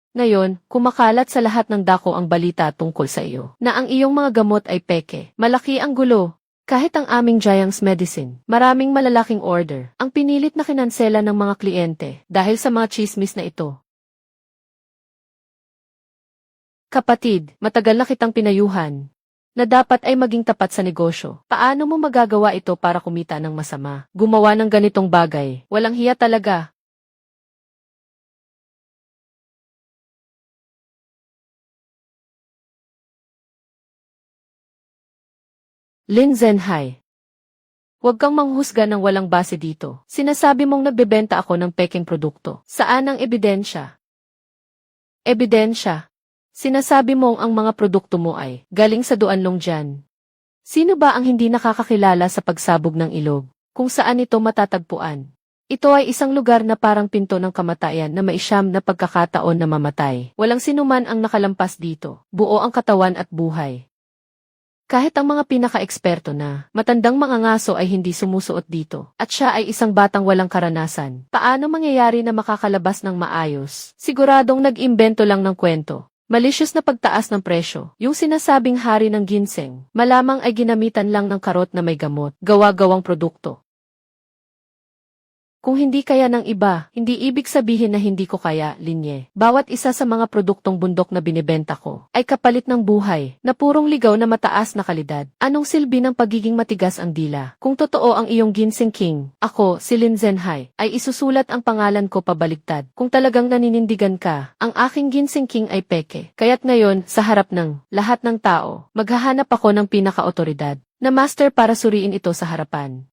S1: Ngayon, kumakalat sa lahat ng dako ang balita tungkol sa iyo, na ang iyong mga gamot ay peke. Malaki ang gulo. Kahit ang aming Jiang's Medicine, maraming malalaking order, ang pinilit na kinansela ng mga kliyente dahil sa mga chismis na ito. Kapatid, matagal na kitang pinayuhan na dapat ay maging tapat sa negosyo. Paano mo magagawa ito para kumita ng masama? Gumawa ng ganitong bagay, walang hiya talaga. Lin Zhenhai. Huwag kang manghusga ng walang base dito. Sinasabi mong nagbebenta ako ng peking produkto. Saan ang ebidensya? Ebidensya. Sinasabi mong ang mga produkto mo ay galing sa Duanlong Jian. Sino ba ang hindi nakakakilala sa pagsabog ng ilog? Kung saan ito matatagpuan? Ito ay isang lugar na parang pinto ng kamatayan na may siyam na pagkakataon na mamatay. Walang sinuman ang nakalampas dito. Buo ang katawan at buhay. Kahit ang mga pinaka-eksperto na matandang mga ngaso ay hindi sumusuot dito, at siya ay isang batang walang karanasan. Paano mangyayari na makakalabas ng maayos? Siguradong nag-imbento lang ng kwento. Malicious na pagtaas ng presyo. Yung sinasabing hari ng ginseng, malamang ay ginamitan lang ng karot na may gamot, gawa-gawang produkto. Kung hindi kaya ng iba, hindi ibig sabihin na hindi ko kaya, Linye. Bawat isa sa mga produktong bundok na binibenta ko ay kapalit ng buhay na purong ligaw na mataas na kalidad. Anong silbi ng pagiging matigas ang dila? Kung totoo ang iyong Ginseng King, ako, si Lin Zhenhai, ay isusulat ang pangalan ko pabaligtad. Kung talagang naninindigan ka, ang aking Ginseng King ay peke. Kaya't ngayon, sa harap ng lahat ng tao, maghahanap ako ng pinaka-otoridad na master para suriin ito sa harapan.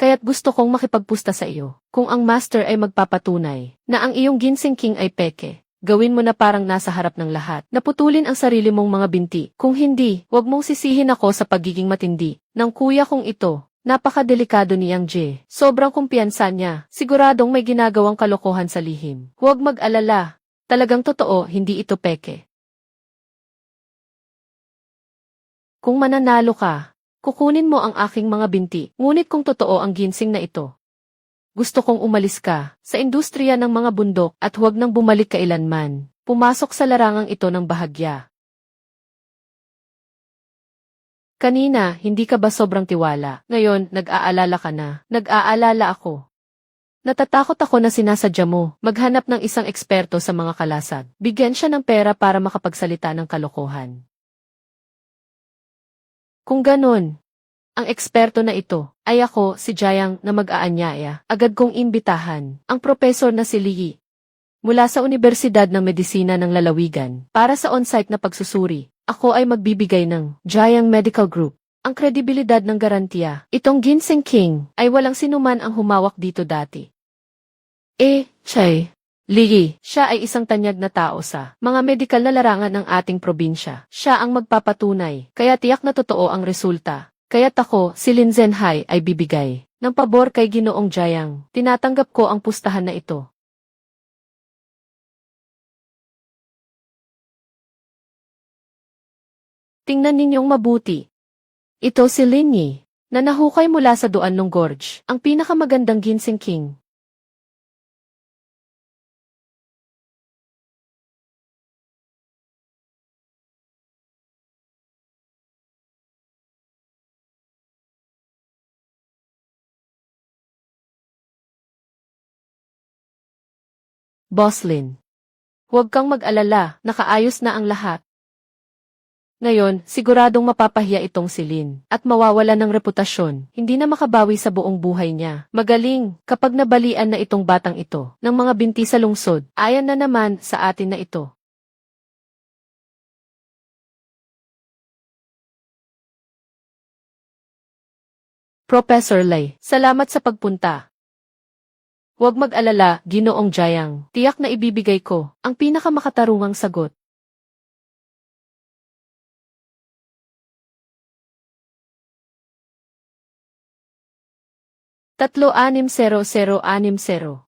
S1: Kaya't gusto kong makipagpusta sa iyo. Kung ang master ay magpapatunay na ang iyong Ginseng King ay peke, gawin mo na parang nasa harap ng lahat. Naputulin ang sarili mong mga binti. Kung hindi, wag mong sisihin ako sa pagiging matindi ng kuya kong ito. Napakadelikado ni Yang Jie. Sobrang kumpiyansa niya. Siguradong may ginagawang kalokohan sa lihim. Huwag mag-alala. Talagang totoo, hindi ito peke. Kung mananalo ka, kukunin mo ang aking mga binti, ngunit kung totoo ang ginseng na ito, gusto kong umalis ka sa industriya ng mga bundok at huwag nang bumalik kailanman. Pumasok sa larangang ito ng bahagya. Kanina, hindi ka ba sobrang tiwala? Ngayon, nag-aalala ka na. Nag-aalala ako. Natatakot ako na sinasadya mo maghanap ng isang eksperto sa mga kalasag. Bigyan siya ng pera para makapagsalita ng kalokohan. Kung ganon, ang eksperto na ito ay ako, si Jiang, na mag-aanyaya. Agad kong imbitahan ang propesor na si Li mula sa Universidad ng Medisina ng Lalawigan para sa on-site na pagsusuri. Ako ay magbibigay ng Jiang Medical Group ang kredibilidad ng garantiya. Itong Ginseng King ay walang sinuman ang humawak dito dati. Li, siya ay isang tanyag na tao sa mga medikal na larangan ng ating probinsya. Siya ang magpapatunay, kaya tiyak na totoo ang resulta. Kaya't ako, si Lin Zhenhai, ay bibigay ng pabor kay Ginoong Jiang. Tinatanggap ko ang pustahan na ito. Tingnan ninyong mabuti. Ito si Lin Yi, na nahukay mula sa Duanlong Gorge, ang pinakamagandang Ginseng King. Boss Lin, huwag kang mag-alala, nakaayos na ang lahat. Ngayon, siguradong mapapahiya itong si Lin at mawawala ng reputasyon, hindi na makabawi sa buong buhay niya. Magaling, kapag nabalian na itong batang ito ng mga binti sa lungsod, ayan na naman sa atin na ito. Professor Lei, salamat sa pagpunta. Huwag mag-alala, Ginoong Jiang. Tiyak na ibibigay ko ang pinakamakatarungang sagot. Tatlo 6060.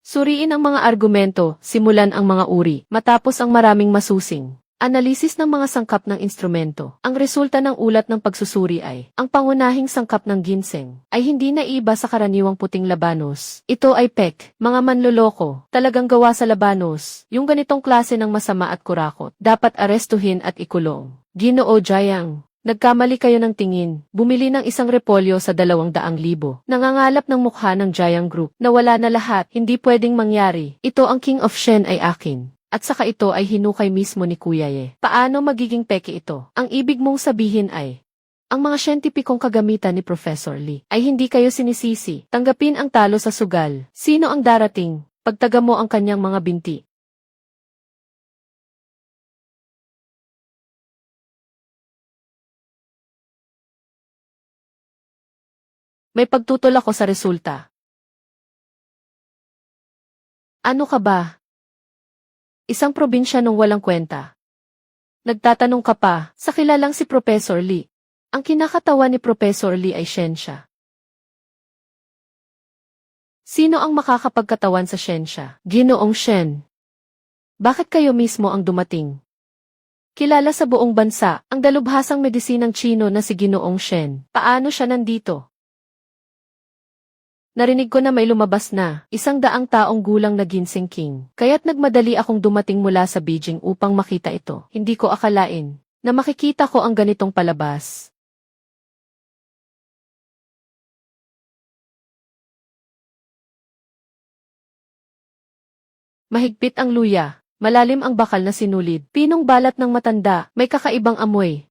S1: Suriin ang mga argumento, simulan ang mga uri, matapos ang maraming masusing analisis ng mga sangkap ng instrumento. Ang resulta ng ulat ng pagsusuri ay, ang pangunahing sangkap ng ginseng ay hindi naiba sa karaniwang puting labanos. Ito ay pek, mga manloloko, talagang gawa sa labanos. Yung ganitong klase ng masama at kurakot, dapat arestuhin at ikulong. Ginoo Jiang, nagkamali kayo ng tingin. Bumili ng isang repolyo sa 200,000. Nangangalap ng mukha ng Jiang Group na wala na lahat, hindi pwedeng mangyari. Ito ang King of Shen ay akin. At saka ito ay hinukay mismo ni Kuya Ye. Paano magiging peke ito? Ang ibig mong sabihin ay, ang mga siyentipikong kagamitan ni Professor Li ay hindi kayo sinisisi. Tanggapin ang talo sa sugal. Sino ang darating? Pagtaga mo ang kanyang mga binti. May pagtutol ako sa resulta. Ano ka ba? Isang probinsya nung walang kwenta. Nagtatanong ka pa, sa kilalang si Professor Li. Ang kinakatawan ni Professor Li ay siyensya. Sino ang makakapagkatawan sa siyensya? Ginoong Shen. Bakit kayo mismo ang dumating? Kilala sa buong bansa, ang dalubhasang medisinang Chino na si Ginoong Shen. Paano siya nandito? Narinig ko na may lumabas na, 100 taong gulang na Ginseng King. Kaya't nagmadali akong dumating mula sa Beijing upang makita ito. Hindi ko akalain na makikita ko ang ganitong palabas. Mahigpit ang luya, malalim ang bakal na sinulid, pinong balat ng matanda, may kakaibang amoy.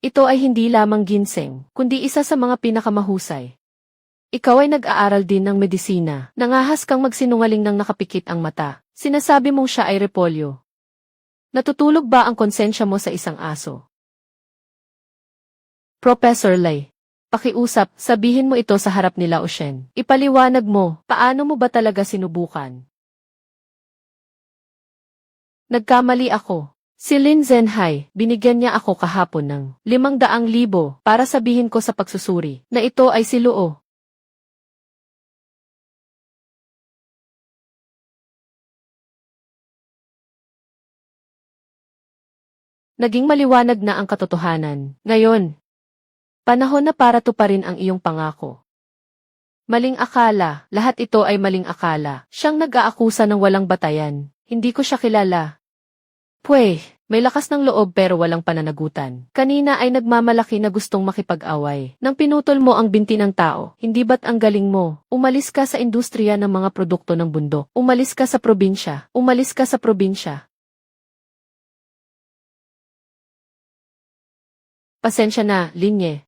S1: Ito ay hindi lamang ginseng, kundi isa sa mga pinakamahusay. Ikaw ay nag-aaral din ng medisina, nangahas kang magsinungaling nang nakapikit ang mata, sinasabi mong siya ay repolyo. Natutulog ba ang konsensya mo sa isang aso? Professor Lay, pakiusap, sabihin mo ito sa harap nila o Shen. Ipaliwanag mo, paano mo ba talaga sinubukan? Nagkamali ako. Si Lin Zhenhai, binigyan niya ako kahapon ng 500,000 para sabihin ko sa pagsusuri na ito ay si Luo. Naging maliwanag na ang katotohanan. Ngayon, panahon na para tuparin ang iyong pangako. Maling akala, lahat ito ay maling akala. Siyang nag-aakusa ng walang batayan. Hindi ko siya kilala. May lakas ng loob pero walang pananagutan. Kanina ay nagmamalaki na gustong makipag-away. Nang pinutol mo ang binti ng tao, hindi ba't ang galing mo? Umalis ka sa industriya ng mga produkto ng bundok. Umalis ka sa probinsya. Umalis ka sa probinsya. Pasensya na, Linye.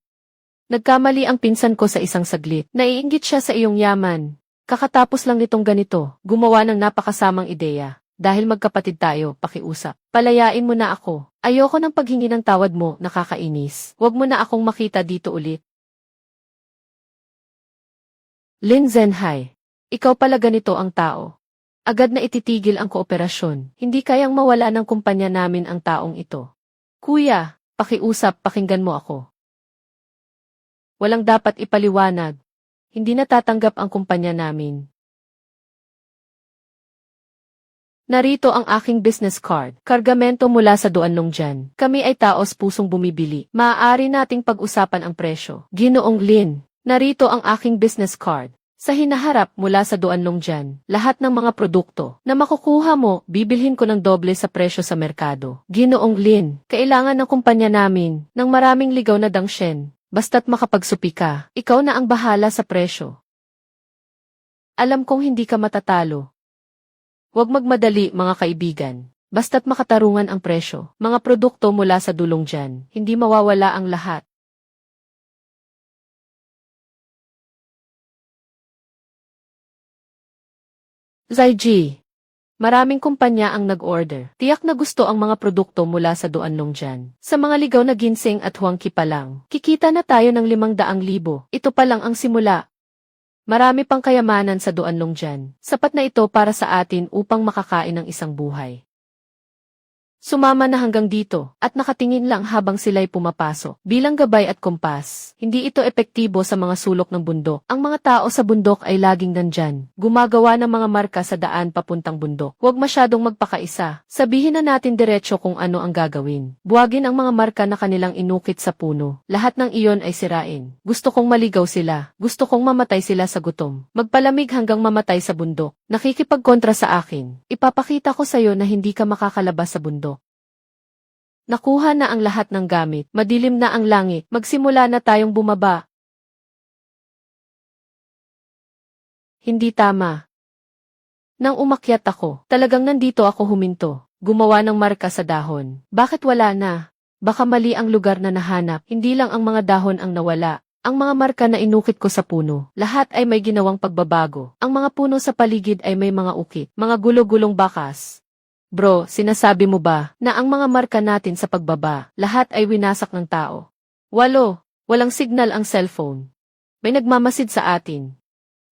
S1: Nagkamali ang pinsan ko sa isang saglit. Naiinggit siya sa iyong yaman. Kakatapos lang nitong ganito, gumawa ng napakasamang ideya. Dahil magkapatid tayo, pakiusap. Palayain mo na ako. Ayoko ng paghingi ng tawad mo, nakakainis. Huwag mo na akong makita dito ulit. Lin Zhenhai, ikaw pala ganito ang tao. Agad na ititigil ang kooperasyon. Hindi kayang mawala ng kumpanya namin ang taong ito. Kuya, pakiusap, pakinggan mo ako. Walang dapat ipaliwanag. Hindi natatanggap ang kumpanya namin. Narito ang aking business card. Kargamento mula sa Duanlong Jian. Kami ay taos pusong bumibili. Maaari nating pag-usapan ang presyo. Ginoong Lin, narito ang aking business card. Sa hinaharap mula sa Duanlong Jian, lahat ng mga produkto na makukuha mo, bibilhin ko ng doble sa presyo sa merkado. Ginoong Lin, kailangan ng kumpanya namin ng maraming ligaw na dangshen. Basta't makapagsupi ka, ikaw na ang bahala sa presyo. Alam kong hindi ka matatalo. Huwag magmadali mga kaibigan. Basta't makatarungan ang presyo. Mga produkto mula sa Dulong Jian, hindi mawawala ang lahat. Zaiji, maraming kumpanya ang nag-order. Tiyak na gusto ang mga produkto mula sa Duanlong Jian. Sa mga ligaw na ginseng at huangki pa lang, kikita na tayo ng 500,000. Ito pa lang ang simula. Marami pang kayamanan sa Duanlong Jian. Sapat na ito para sa atin upang makakain ng isang buhay. Sumama na hanggang dito, at nakatingin lang habang sila'y pumapasok. Bilang gabay at kompas, hindi ito epektibo sa mga sulok ng bundok. Ang mga tao sa bundok ay laging nandyan, gumagawa ng mga marka sa daan papuntang bundok. Huwag masyadong magpakaisa. Sabihin na natin diretsyo kung ano ang gagawin. Buwagin ang mga marka na kanilang inukit sa puno. Lahat ng iyon ay sirain. Gusto kong maligaw sila. Gusto kong mamatay sila sa gutom. Magpalamig hanggang mamatay sa bundok. Nakikipagkontra sa akin. Ipapakita ko sa'yo na hindi ka makakalabas sa bundok. Nakuha na ang lahat ng gamit, madilim na ang langit, magsimula na tayong bumaba. Hindi tama. Nang umakyat ako, talagang nandito ako huminto, gumawa ng marka sa dahon. Bakit wala na? Baka mali ang lugar na nahanap, hindi lang ang mga dahon ang nawala. Ang mga marka na inukit ko sa puno, lahat ay may ginawang pagbabago. Ang mga puno sa paligid ay may mga ukit, mga gulo-gulong bakas. Bro, sinasabi mo ba na ang mga marka natin sa pagbaba, lahat ay winasak ng tao? 8. Walang signal ang cellphone. May nagmamasid sa atin.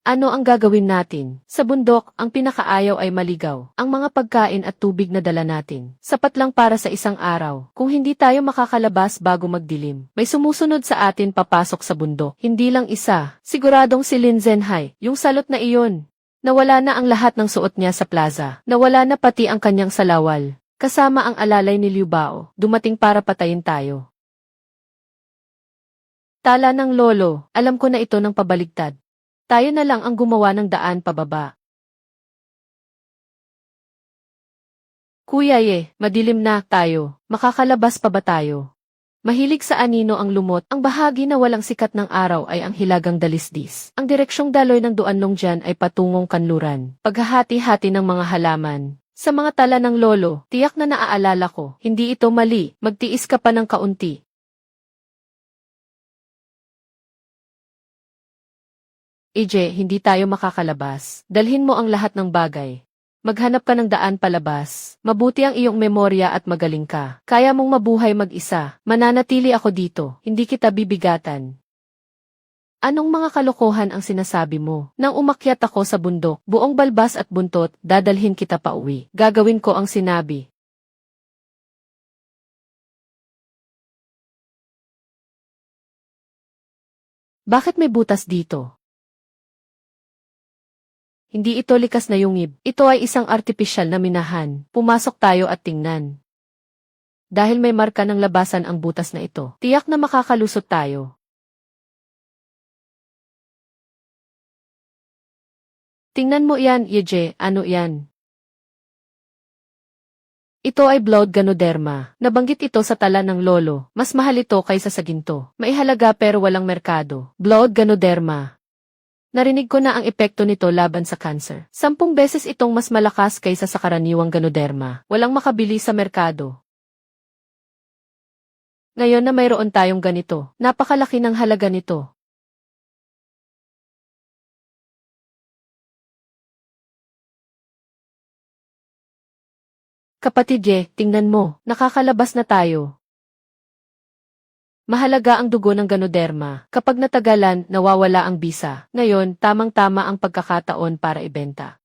S1: Ano ang gagawin natin? Sa bundok, ang pinakaayaw ay maligaw. Ang mga pagkain at tubig na dala natin. Sapat lang para sa isang araw. Kung hindi tayo makakalabas bago magdilim, may sumusunod sa atin papasok sa bundok. Hindi lang isa. Siguradong si Lin Zhenhai, yung salot na iyon. Nawala na ang lahat ng suot niya sa plaza. Nawala na pati ang kanyang salawal. Kasama ang alalay ni Liu Bao, dumating para patayin tayo. Tala ng lolo, alam ko na ito ng pabaligtad. Tayo na lang ang gumawa ng daan pababa. Kuya madilim na tayo. Makakalabas pa ba tayo? Mahilig sa anino ang lumot, ang bahagi na walang sikat ng araw ay ang hilagang dalisdis. Ang direksyong daloy ng duanlong dyan ay patungong kanluran. Paghahati-hati ng mga halaman. Sa mga tala ng lolo, tiyak na naaalala ko, hindi ito mali, magtiis ka pa ng kaunti. Hindi tayo makakalabas. Dalhin mo ang lahat ng bagay. Maghanap ka ng daan palabas. Mabuti ang iyong memorya at magaling ka. Kaya mong mabuhay mag-isa. Mananatili ako dito. Hindi kita bibigatan. Anong mga kalokohan ang sinasabi mo? Nang umakyat ako sa bundok, buong balbas at buntot, dadalhin kita pa uwi. Gagawin ko ang sinabi. Bakit may butas dito? Hindi ito likas na yungib. Ito ay isang artipisyal na minahan. Pumasok tayo at tingnan. Dahil may marka ng labasan ang butas na ito, tiyak na makakalusot tayo. Tingnan mo yan, ano yan? Ito ay blood ganoderma. Nabanggit ito sa tala ng lolo. Mas mahal ito kaysa sa ginto. Maihalaga pero walang merkado. Blood ganoderma. Narinig ko na ang epekto nito laban sa cancer. 10 beses itong mas malakas kaysa sa karaniwang ganoderma. Walang makabili sa merkado. Ngayon na mayroon tayong ganito, napakalaki ng halaga nito. Kapatid tingnan mo, nakakalabas na tayo. Mahalaga ang dugo ng ganoderma. Kapag natagalan, nawawala ang bisa. Ngayon, tamang-tama ang pagkakataon para ibenta.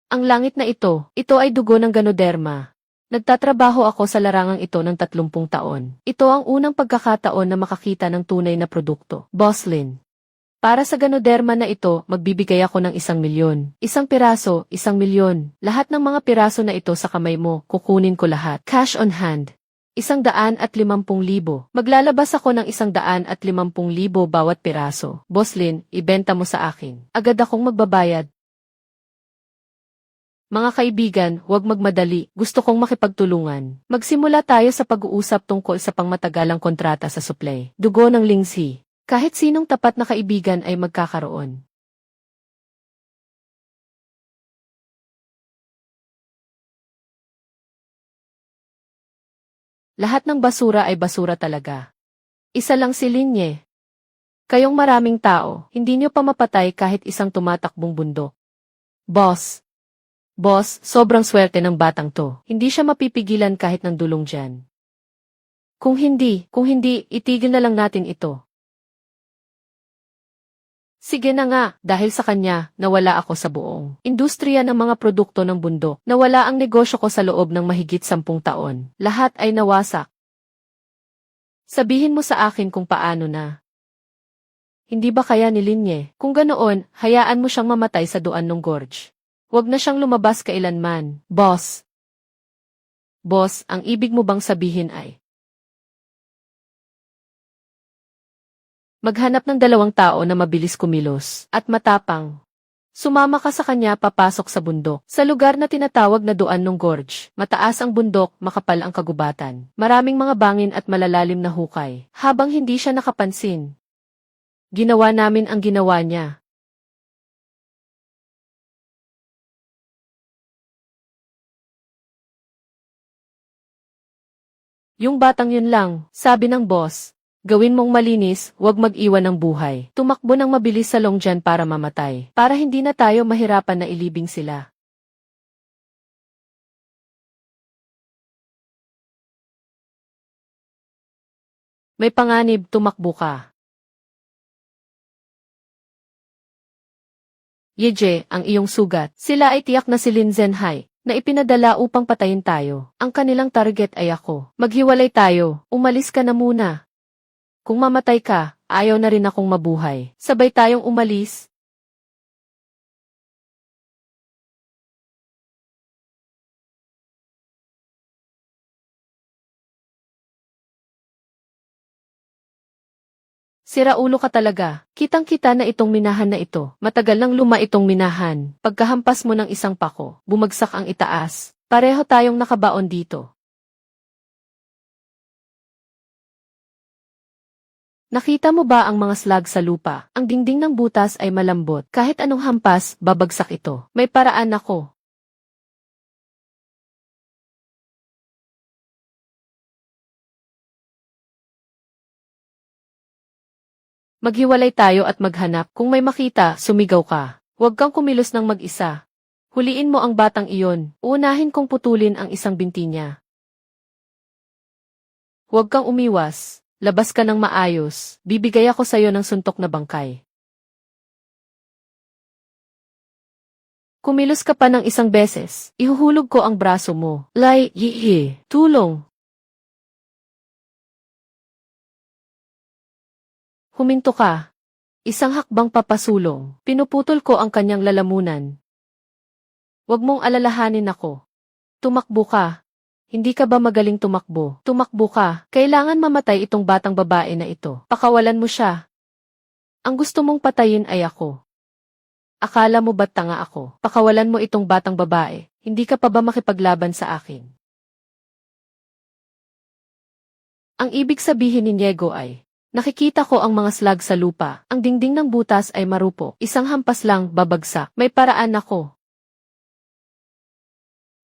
S1: Ang langit na ito ay dugo ng ganoderma. Nagtatrabaho ako sa larangang ito ng 30 taon. Ito ang unang pagkakataon na makakita ng tunay na produkto. Boslin. Para sa ganoderma na ito, magbibigay ako ng 1,000,000. Isang piraso, 1,000,000. Lahat ng mga piraso na ito sa kamay mo, kukunin ko lahat. Cash on hand. 150,000. Maglalabas ako ng 150,000 bawat piraso. Boslin, ibenta mo sa akin. Agad akong magbabayad. Mga kaibigan, huwag magmadali. Gusto kong makipagtulungan. Magsimula tayo sa pag-uusap tungkol sa pangmatagalang kontrata sa supply. Dugo ng lingsi. Kahit sinong tapat na kaibigan ay magkakaroon. Lahat ng basura ay basura talaga. Isa lang si Linye. Kayong maraming tao, hindi niyo pa mapatay kahit isang tumatakbong bundok. Boss, sobrang swerte ng batang to. Hindi siya mapipigilan kahit ng dulong dyan. Kung hindi, itigil na lang natin ito. Sige na nga, dahil sa kanya, nawala ako sa buong industriya ng mga produkto ng bundok. Nawala ang negosyo ko sa loob ng mahigit 10 taon. Lahat ay nawasak. Sabihin mo sa akin kung paano na. Hindi ba kaya ni Linye? Kung ganoon, hayaan mo siyang mamatay sa duan ng gorge. Huwag na siyang lumabas kailanman. Boss, ang ibig mo bang sabihin ay maghanap ng 2 tao na mabilis kumilos at matapang. Sumama ka sa kanya papasok sa bundok. Sa lugar na tinatawag na Duan ng Gorge, mataas ang bundok, makapal ang kagubatan. Maraming mga bangin at malalalim na hukay. Habang hindi siya nakapansin, ginawa namin ang ginawa niya. Yung batang yun lang, sabi ng boss. Gawin mong malinis, huwag mag-iwan ng buhay. Tumakbo ng mabilis sa Longjan para mamatay. Para hindi na tayo mahirapan na ilibing sila. May panganib, tumakbo ka. Ang iyong sugat. Sila ay tiyak na si Lin Zhenhai, na ipinadala upang patayin tayo. Ang kanilang target ay ako. Maghiwalay tayo, umalis ka na muna. Kung mamatay ka, ayaw na rin akong mabuhay. Sabay tayong umalis. Siraulo ka talaga. Kitang-kita na itong minahan na ito. Matagal nang luma itong minahan. Pagkahampas mo ng isang pako, bumagsak ang itaas. Pareho tayong nakabaon dito. Nakita mo ba ang mga slag sa lupa? Ang dingding ng butas ay malambot. Kahit anong hampas, babagsak ito. May paraan ako. Maghiwalay tayo at maghanap. Kung may makita, sumigaw ka. Huwag kang kumilos ng mag-isa. Huliin mo ang batang iyon. Uunahin kong putulin ang isang binti niya. Huwag kang umiwas. Labas ka ng maayos. Bibigay ako sa'yo ng suntok na bangkay. Kumilos ka pa ng isang beses. Ihuhulog ko ang braso mo. Tulong. Huminto ka. Isang hakbang papasulong. Pinuputol ko ang kanyang lalamunan. Huwag mong alalahanin ako. Tumakbo ka. Hindi ka ba magaling tumakbo? Tumakbo ka. Kailangan mamatay itong batang babae na ito. Pakawalan mo siya. Ang gusto mong patayin ay ako. Akala mo ba't tanga ako? Pakawalan mo itong batang babae. Hindi ka pa ba makipaglaban sa akin? Ang ibig sabihin ni Diego ay, nakikita ko ang mga slag sa lupa. Ang dingding ng butas ay marupok. Isang hampas lang, babagsak. May paraan ako.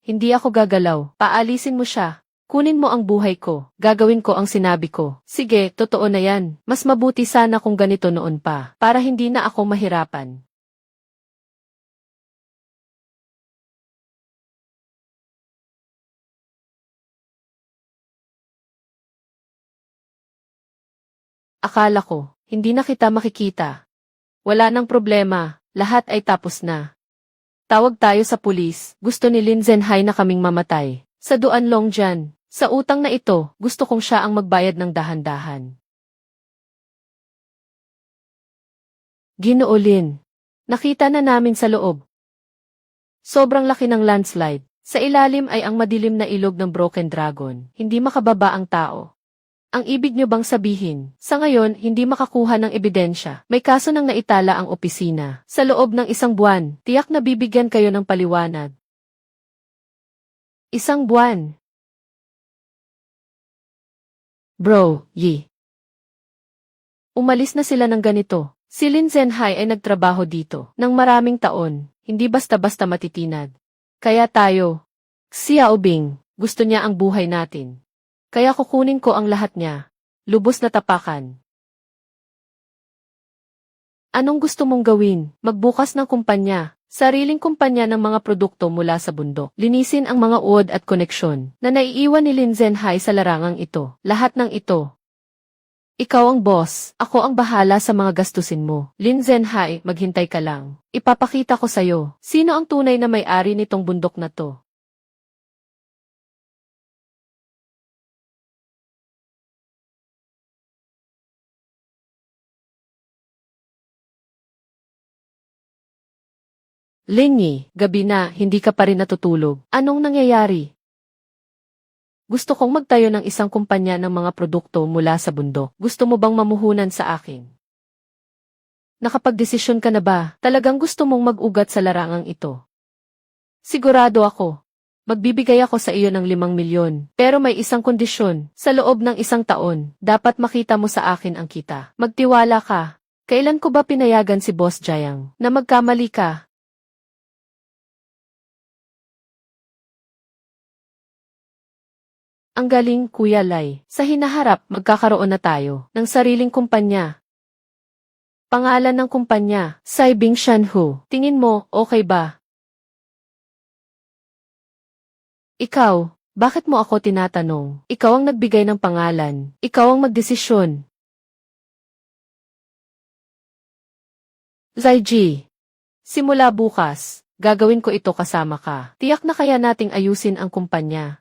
S1: Hindi ako gagalaw. Paalisin mo siya. Kunin mo ang buhay ko. Gagawin ko ang sinabi ko. Sige, totoo na yan. Mas mabuti sana kung ganito noon pa. Para hindi na ako mahirapan. Akala ko, hindi na kita makikita. Wala nang problema. Lahat ay tapos na. Tawag tayo sa pulis. Gusto ni Lin Zhenhai na kaming mamatay. Sa Duan Longjian. Sa utang na ito, gusto kong siya ang magbayad ng dahan-dahan. Ginoo Lin. Nakita na namin sa loob. Sobrang laki ng landslide. Sa ilalim ay ang madilim na ilog ng Broken Dragon. Hindi makababa ang tao. Ang ibig niyo bang sabihin, sa ngayon hindi makakuha ng ebidensya, may kaso nang naitala ang opisina. Sa loob ng isang buwan, tiyak na bibigyan kayo ng paliwanag. Isang buwan. Bro, Yi. Umalis na sila ng ganito. Si Lin Zhenhai ay nagtrabaho dito ng maraming taon, hindi basta-basta matitinag. Kaya tayo, Xiao Bing, gusto niya ang buhay natin. Kaya kukunin ko ang lahat niya. Lubos na tapakan. Anong gusto mong gawin? Magbukas ng kumpanya. Sariling kumpanya ng mga produkto mula sa bundok. Linisin ang mga uod at koneksyon na naiiwan ni Lin Zhenhai sa larangang ito. Lahat ng ito. Ikaw ang boss. Ako ang bahala sa mga gastusin mo. Lin Zhenhai, maghintay ka lang. Ipapakita ko sa'yo. Sino ang tunay na may-ari nitong bundok na to? Linyi, gabi na, hindi ka pa rin natutulog. Anong nangyayari? Gusto kong magtayo ng isang kumpanya ng mga produkto mula sa bundok. Gusto mo bang mamuhunan sa akin? Nakapagdesisyon ka na ba? Talagang gusto mong mag-ugat sa larangang ito? Sigurado ako. Magbibigay ako sa iyo ng 5 milyon. Pero may isang kondisyon. Sa loob ng isang taon, dapat makita mo sa akin ang kita. Magtiwala ka. Kailan ko ba pinayagan si Boss Jayang na magkamali ka? Ang galing, Kuya Lai. Sa hinaharap, magkakaroon na tayo ng sariling kumpanya. Pangalan ng kumpanya, Saibing Shanhu. Tingin mo, okay ba? Ikaw, bakit mo ako tinatanong? Ikaw ang nagbigay ng pangalan. Ikaw ang magdesisyon. Zaiji, simula bukas, gagawin ko ito kasama ka. Tiyak na kaya nating ayusin ang kumpanya.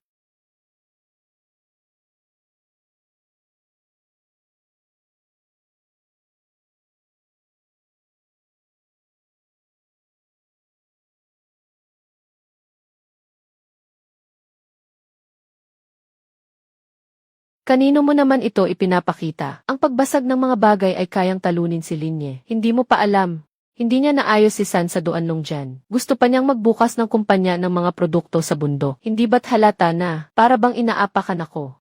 S1: Kanino mo naman ito ipinapakita? Ang pagbasag ng mga bagay ay kayang talunin si Linye. Hindi mo pa alam. Hindi niya naayos si San sa Duanlong dyan. Gusto pa niyang magbukas ng kumpanya ng mga produkto sa bundok. Hindi ba't halata na? Para bang inaapakan ako?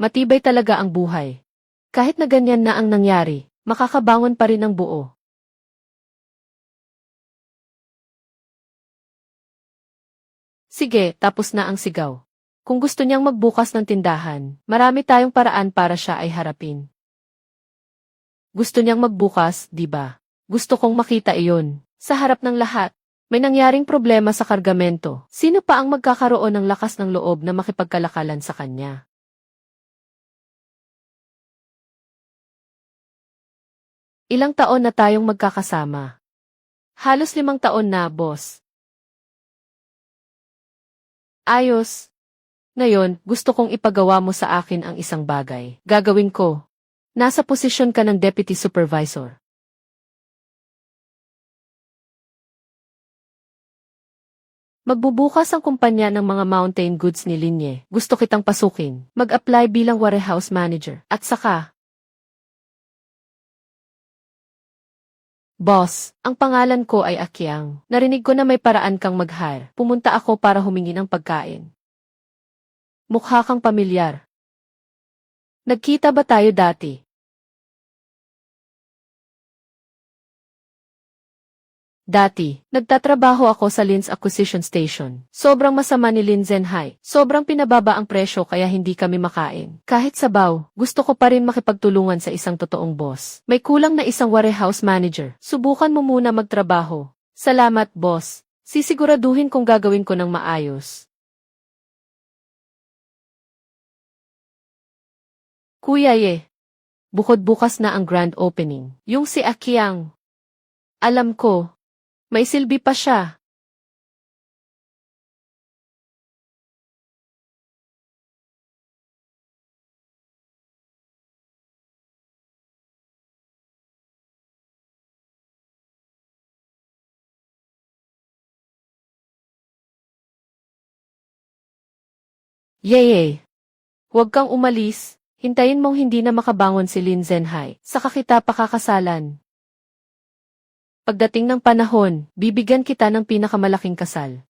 S1: Matibay talaga ang buhay. Kahit na ganyan na ang nangyari, makakabangon pa rin ang buo. Sige, tapos na ang sigaw. Kung gusto niyang magbukas ng tindahan, marami tayong paraan para siya ay harapin. Gusto niyang magbukas, di ba? Gusto kong makita iyon. Sa harap ng lahat, may nangyaring problema sa kargamento. Sino pa ang magkakaroon ng lakas ng loob na makipagkalakalan sa kanya? Ilang taon na tayong magkakasama. Halos 5 taon na, boss. Ayos. Ngayon, gusto kong ipagawa mo sa akin ang isang bagay. Gagawin ko. Nasa posisyon ka ng deputy supervisor. Magbubukas ang kumpanya ng mga mountain goods ni Linye. Gusto kitang pasukin. Mag-apply bilang warehouse manager. At saka, boss, ang pangalan ko ay Akyang. Narinig ko na may paraan kang mag-hire. Pumunta ako para humingi ng pagkain. Mukha kang pamilyar. Nagkita ba tayo dati? Dati, nagtatrabaho ako sa Lin's Acquisition Station. Sobrang masama ni Lin Zenhai. Sobrang pinababa ang presyo kaya hindi kami makain. Kahit sabaw, gusto ko pa rin makipagtulungan sa isang totoong boss. May kulang na isang warehouse manager. Subukan mo muna magtrabaho. Salamat, boss. Sisiguraduhin kong gagawin ko ng maayos. Kuya Ye, bukod bukas na ang grand opening. Yung si Akiang. Alam ko, may silbi pa siya. Yeye, huwag kang umalis. Hintayin mong hindi na makabangon si Lin Zenhai. Saka kita pakakasalan. Pagdating ng panahon, bibigyan kita ng pinakamalaking kasal.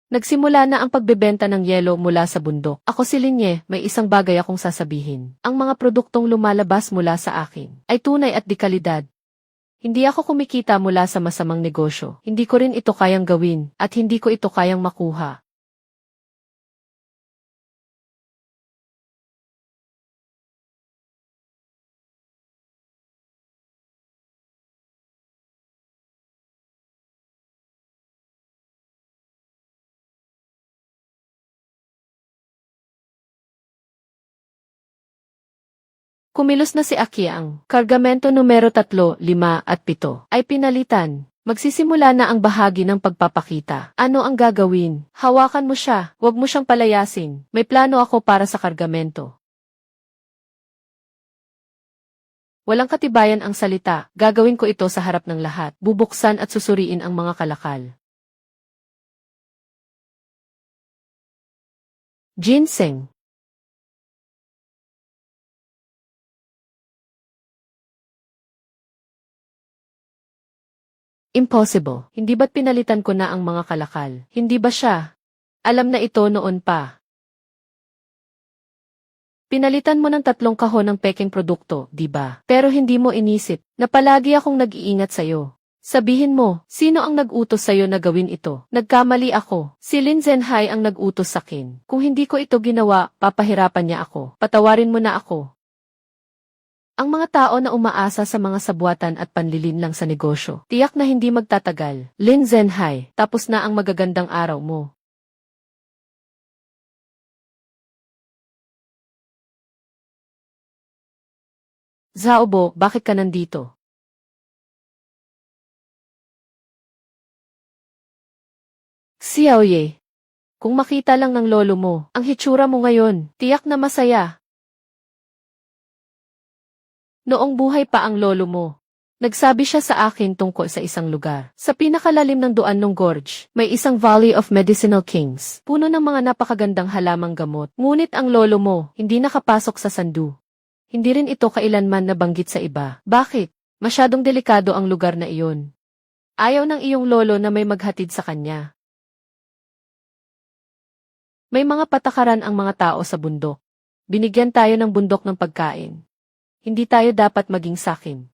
S1: Nagsimula na ang pagbebenta ng yelo mula sa bundok. Ako si Linye, may isang bagay akong sasabihin. Ang mga produktong lumalabas mula sa akin ay tunay at dekalidad. Hindi ako kumikita mula sa masamang negosyo. Hindi ko rin ito kayang gawin, at hindi ko ito kayang makuha. Kumilos na si Akiang. Kargamento numero 3, 5 at 7 ay pinalitan. Magsisimula na ang bahagi ng pagpapakita. Ano ang gagawin? Hawakan mo siya. Huwag mo siyang palayasin. May plano ako para sa kargamento. Walang katibayan ang salita. Gagawin ko ito sa harap ng lahat. Bubuksan at susuriin ang mga kalakal. Ginseng. Impossible. Hindi ba't pinalitan ko na ang mga kalakal? Hindi ba siya? Alam na ito noon pa. Pinalitan mo ng 3 kahon ng peking produkto, di ba? Pero hindi mo inisip na palagi akong nag-iingat sa'yo. Sabihin mo, sino ang nag-utos sa'yo na gawin ito? Nagkamali ako. Si Lin Zenhai ang nag-utos sakin. Kung hindi ko ito ginawa, papahirapan niya ako. Patawarin mo na ako. Ang mga tao na umaasa sa mga sabuatan at panlilin lang sa negosyo, tiyak na hindi magtatagal. Lin Zenhai, tapos na ang magagandang araw mo. Zaobo, bakit ka nandito? Xiaoye, kung makita lang ng lolo mo, ang hitsura mo ngayon, tiyak na masaya. Noong buhay pa ang lolo mo, nagsabi siya sa akin tungkol sa isang lugar. Sa pinakalalim ng Duan ng Gorge, may isang Valley of Medicinal Kings, puno ng mga napakagandang halamang gamot. Ngunit ang lolo mo, hindi nakapasok sa sandu. Hindi rin ito kailanman nabanggit sa iba. Bakit? Masyadong delikado ang lugar na iyon. Ayaw ng iyong lolo na may maghatid sa kanya. May mga patakaran ang mga tao sa bundok. Binigyan tayo ng bundok ng pagkain. Hindi tayo dapat maging sakim.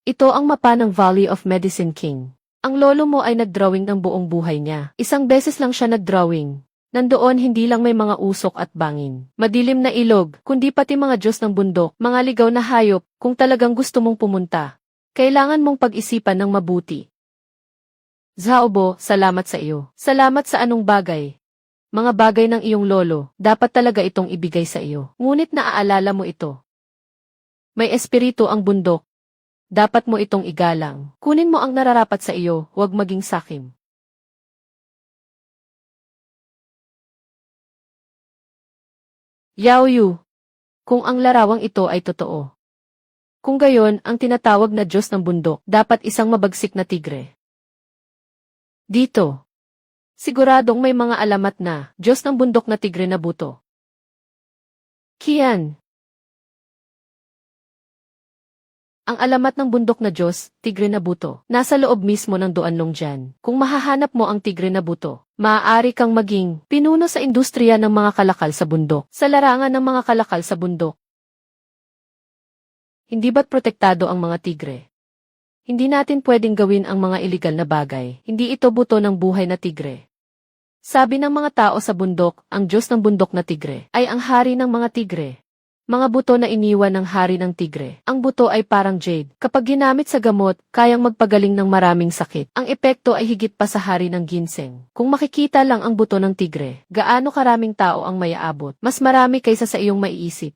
S1: Ito ang mapa ng Valley of Medicine King. Ang lolo mo ay nagdrawing ng buong buhay niya. Isang beses lang siya nagdrawing. Nandoon hindi lang may mga usok at bangin, madilim na ilog, kundi pati mga Diyos ng bundok, mga ligaw na hayop. Kung talagang gusto mong pumunta, kailangan mong pag-isipan ng mabuti. Zhaobo, salamat sa iyo. Salamat sa anong bagay. Mga bagay ng iyong lolo, dapat talaga itong ibigay sa iyo. Ngunit naaalala mo ito. May espiritu ang bundok. Dapat mo itong igalang. Kunin mo ang nararapat sa iyo, huwag maging sakim. Yao Yu, kung ang larawang ito ay totoo. Kung gayon, ang tinatawag na Diyos ng bundok, dapat isang mabagsik na tigre. Dito. Siguradong may mga alamat na, Diyos ng bundok na tigre na buto. Kian. Ang alamat ng bundok na Diyos, tigre na buto, nasa loob mismo ng Duanlong Jian. Kung mahahanap mo ang tigre na buto, maaari kang maging pinuno sa industriya ng mga kalakal sa bundok, sa larangan ng mga kalakal sa bundok. Hindi ba't protektado ang mga tigre? Hindi natin pwedeng gawin ang mga iligal na bagay. Hindi ito buto ng buhay na tigre. Sabi ng mga tao sa bundok, ang Diyos ng bundok na tigre ay ang hari ng mga tigre. Mga buto na iniwan ng hari ng tigre. Ang buto ay parang jade. Kapag ginamit sa gamot, kayang magpagaling ng maraming sakit. Ang epekto ay higit pa sa hari ng ginseng. Kung makikita lang ang buto ng tigre, gaano karaming tao ang mayaabot? Mas marami kaysa sa iyong maiisip.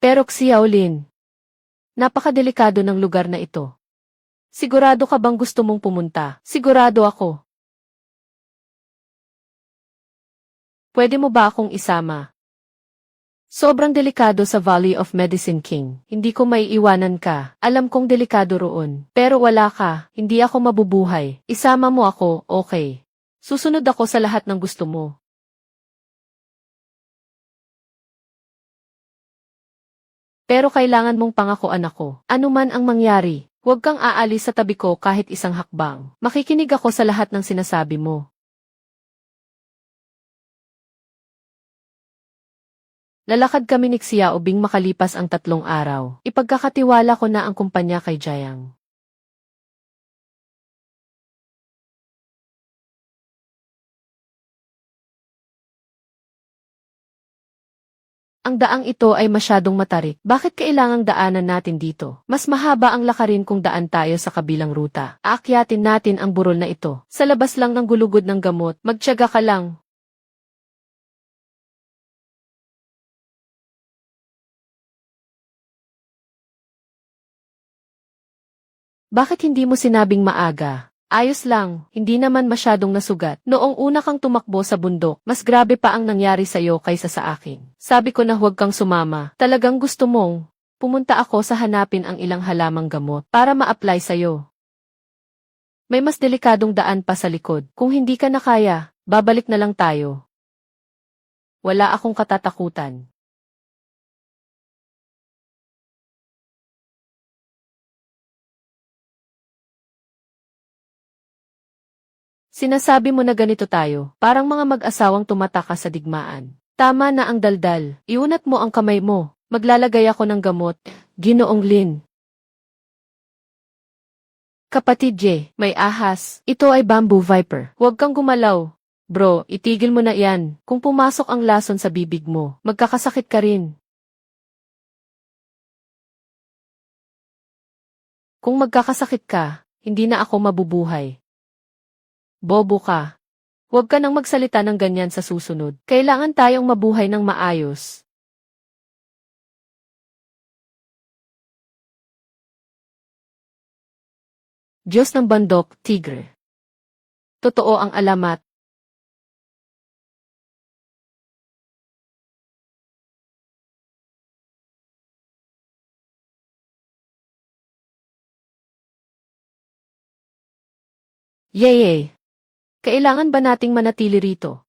S1: Pero Xiaolin, napakadelikado ng lugar na ito. Sigurado ka bang gusto mong pumunta? Sigurado ako. Pwede mo ba akong isama? Sobrang delikado sa Valley of Medicine King. Hindi ko maiiwanan ka. Alam kong delikado roon. Pero wala ka. Hindi ako mabubuhay. Isama mo ako, okay. Susunod ako sa lahat ng gusto mo. Pero kailangan mong pangakuan ako. Ano man ang mangyari, huwag kang aalis sa tabi ko kahit isang hakbang. Makikinig ako sa lahat ng sinasabi mo. Lalakad kami ni Xiaobing makalipas ang 3 araw. Ipagkakatiwala ko na ang kumpanya kay Jiang. Ang daang ito ay masyadong matarik. Bakit kailangang daanan natin dito? Mas mahaba ang lakarin kung daan tayo sa kabilang ruta. Aakyatin natin ang burol na ito. Sa labas lang ng gulugod ng gamot, magtiyaga ka lang. Bakit hindi mo sinabing maaga? Ayos lang, hindi naman masyadong nasugat. Noong una kang tumakbo sa bundok, mas grabe pa ang nangyari sa'yo kaysa sa akin. Sabi ko na huwag kang sumama. Talagang gusto mong. Pumunta ako sa hanapin ang ilang halamang gamot para ma-apply sa'yo. May mas delikadong daan pa sa likod. Kung hindi ka na kaya, babalik na lang tayo. Wala akong katatakutan. Sinasabi mo na ganito tayo, parang mga mag-asawang tumataka sa digmaan. Tama na ang daldal, iunat mo ang kamay mo, maglalagay ako ng gamot, Ginoong Lin. Kapatid J, may ahas, ito ay bamboo viper, huwag kang gumalaw. Bro, itigil mo na yan, kung pumasok ang lason sa bibig mo, magkakasakit ka rin. Kung magkakasakit ka, hindi na ako mabubuhay. Bobo ka. Huwag ka nang magsalita ng ganyan sa susunod. Kailangan tayong mabuhay ng maayos. Diyos ng Bandok, Tigre. Totoo ang alamat. Yeye. Kailangan ba nating manatili rito?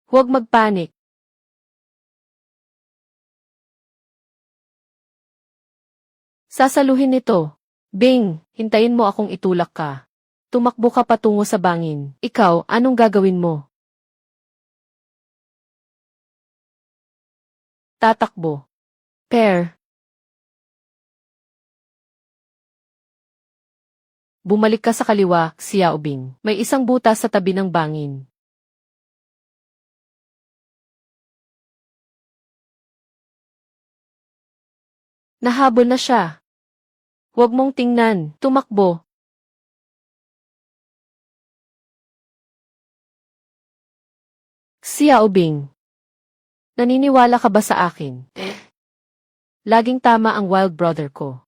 S1: Huwag magpanik. Sasaluhin nito. Bing, hintayin mo akong itulak ka. Tumakbo ka patungo sa bangin. Ikaw, anong gagawin mo? Tatakbo. Pear. Bumalik ka sa kaliwa, Xiao Bing. May isang butas sa tabi ng bangin. Nahabol na siya. Huwag mong tingnan, tumakbo. Xiao Bing. Naniniwala ka ba sa akin? Laging tama ang wild brother ko.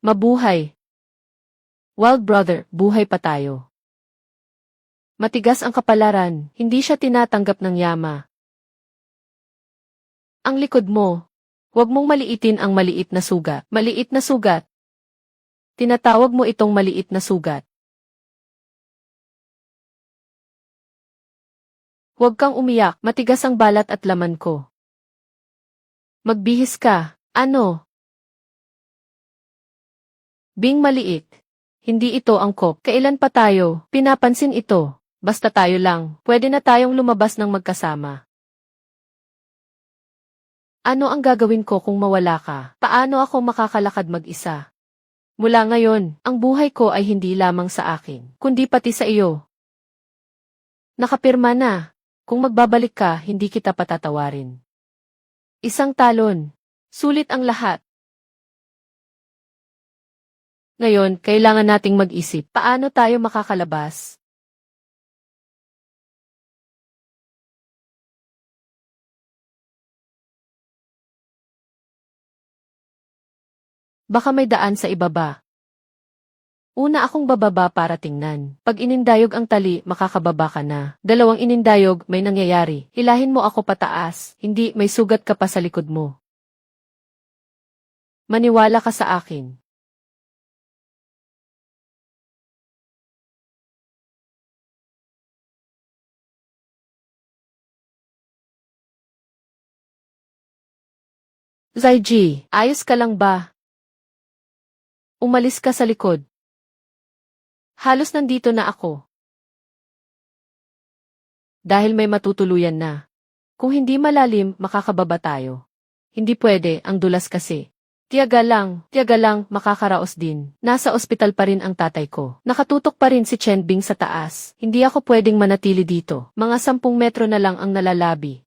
S1: Mabuhay. Wild brother, buhay pa tayo. Matigas ang kapalaran, hindi siya tinatanggap ng yama. Ang likod mo. Huwag mong maliitin ang maliit na sugat. Maliit na sugat. Tinatawag mo itong maliit na sugat. Huwag kang umiyak, matigas ang balat at laman ko. Magbihis ka. Ano? Bing maliit. Hindi ito angkop. Kailan pa tayo? Pinapansin ito. Basta tayo lang. Pwede na tayong lumabas ng magkasama. Ano ang gagawin ko kung mawala ka? Paano ako makakalakad mag-isa? Mula ngayon, ang buhay ko ay hindi lamang sa akin, kundi pati sa iyo. Nakapirma na. Kung magbabalik ka, hindi kita patatawarin. Isang talon. Sulit ang lahat. Ngayon, kailangan nating mag-isip, paano tayo makakalabas? Baka may daan sa ibaba. Una akong bababa para tingnan. Pag inindayog ang tali, makakababa ka na. Dalawang inindayog, may nangyayari. Hilahin mo ako pataas, hindi may sugat ka pa sa likod mo. Maniwala ka sa akin. Zaiji, ayos ka lang ba? Umalis ka sa likod. Halos nandito na ako. Dahil may matutuluyan na. Kung hindi malalim, makakababa tayo. Hindi pwede, ang dulas kasi. Tiyaga lang, makakaraos din. Nasa ospital pa rin ang tatay ko. Nakatutok pa rin si Chen Bing sa taas. Hindi ako pwedeng manatili dito. Mga 10 metro na lang ang nalalabi.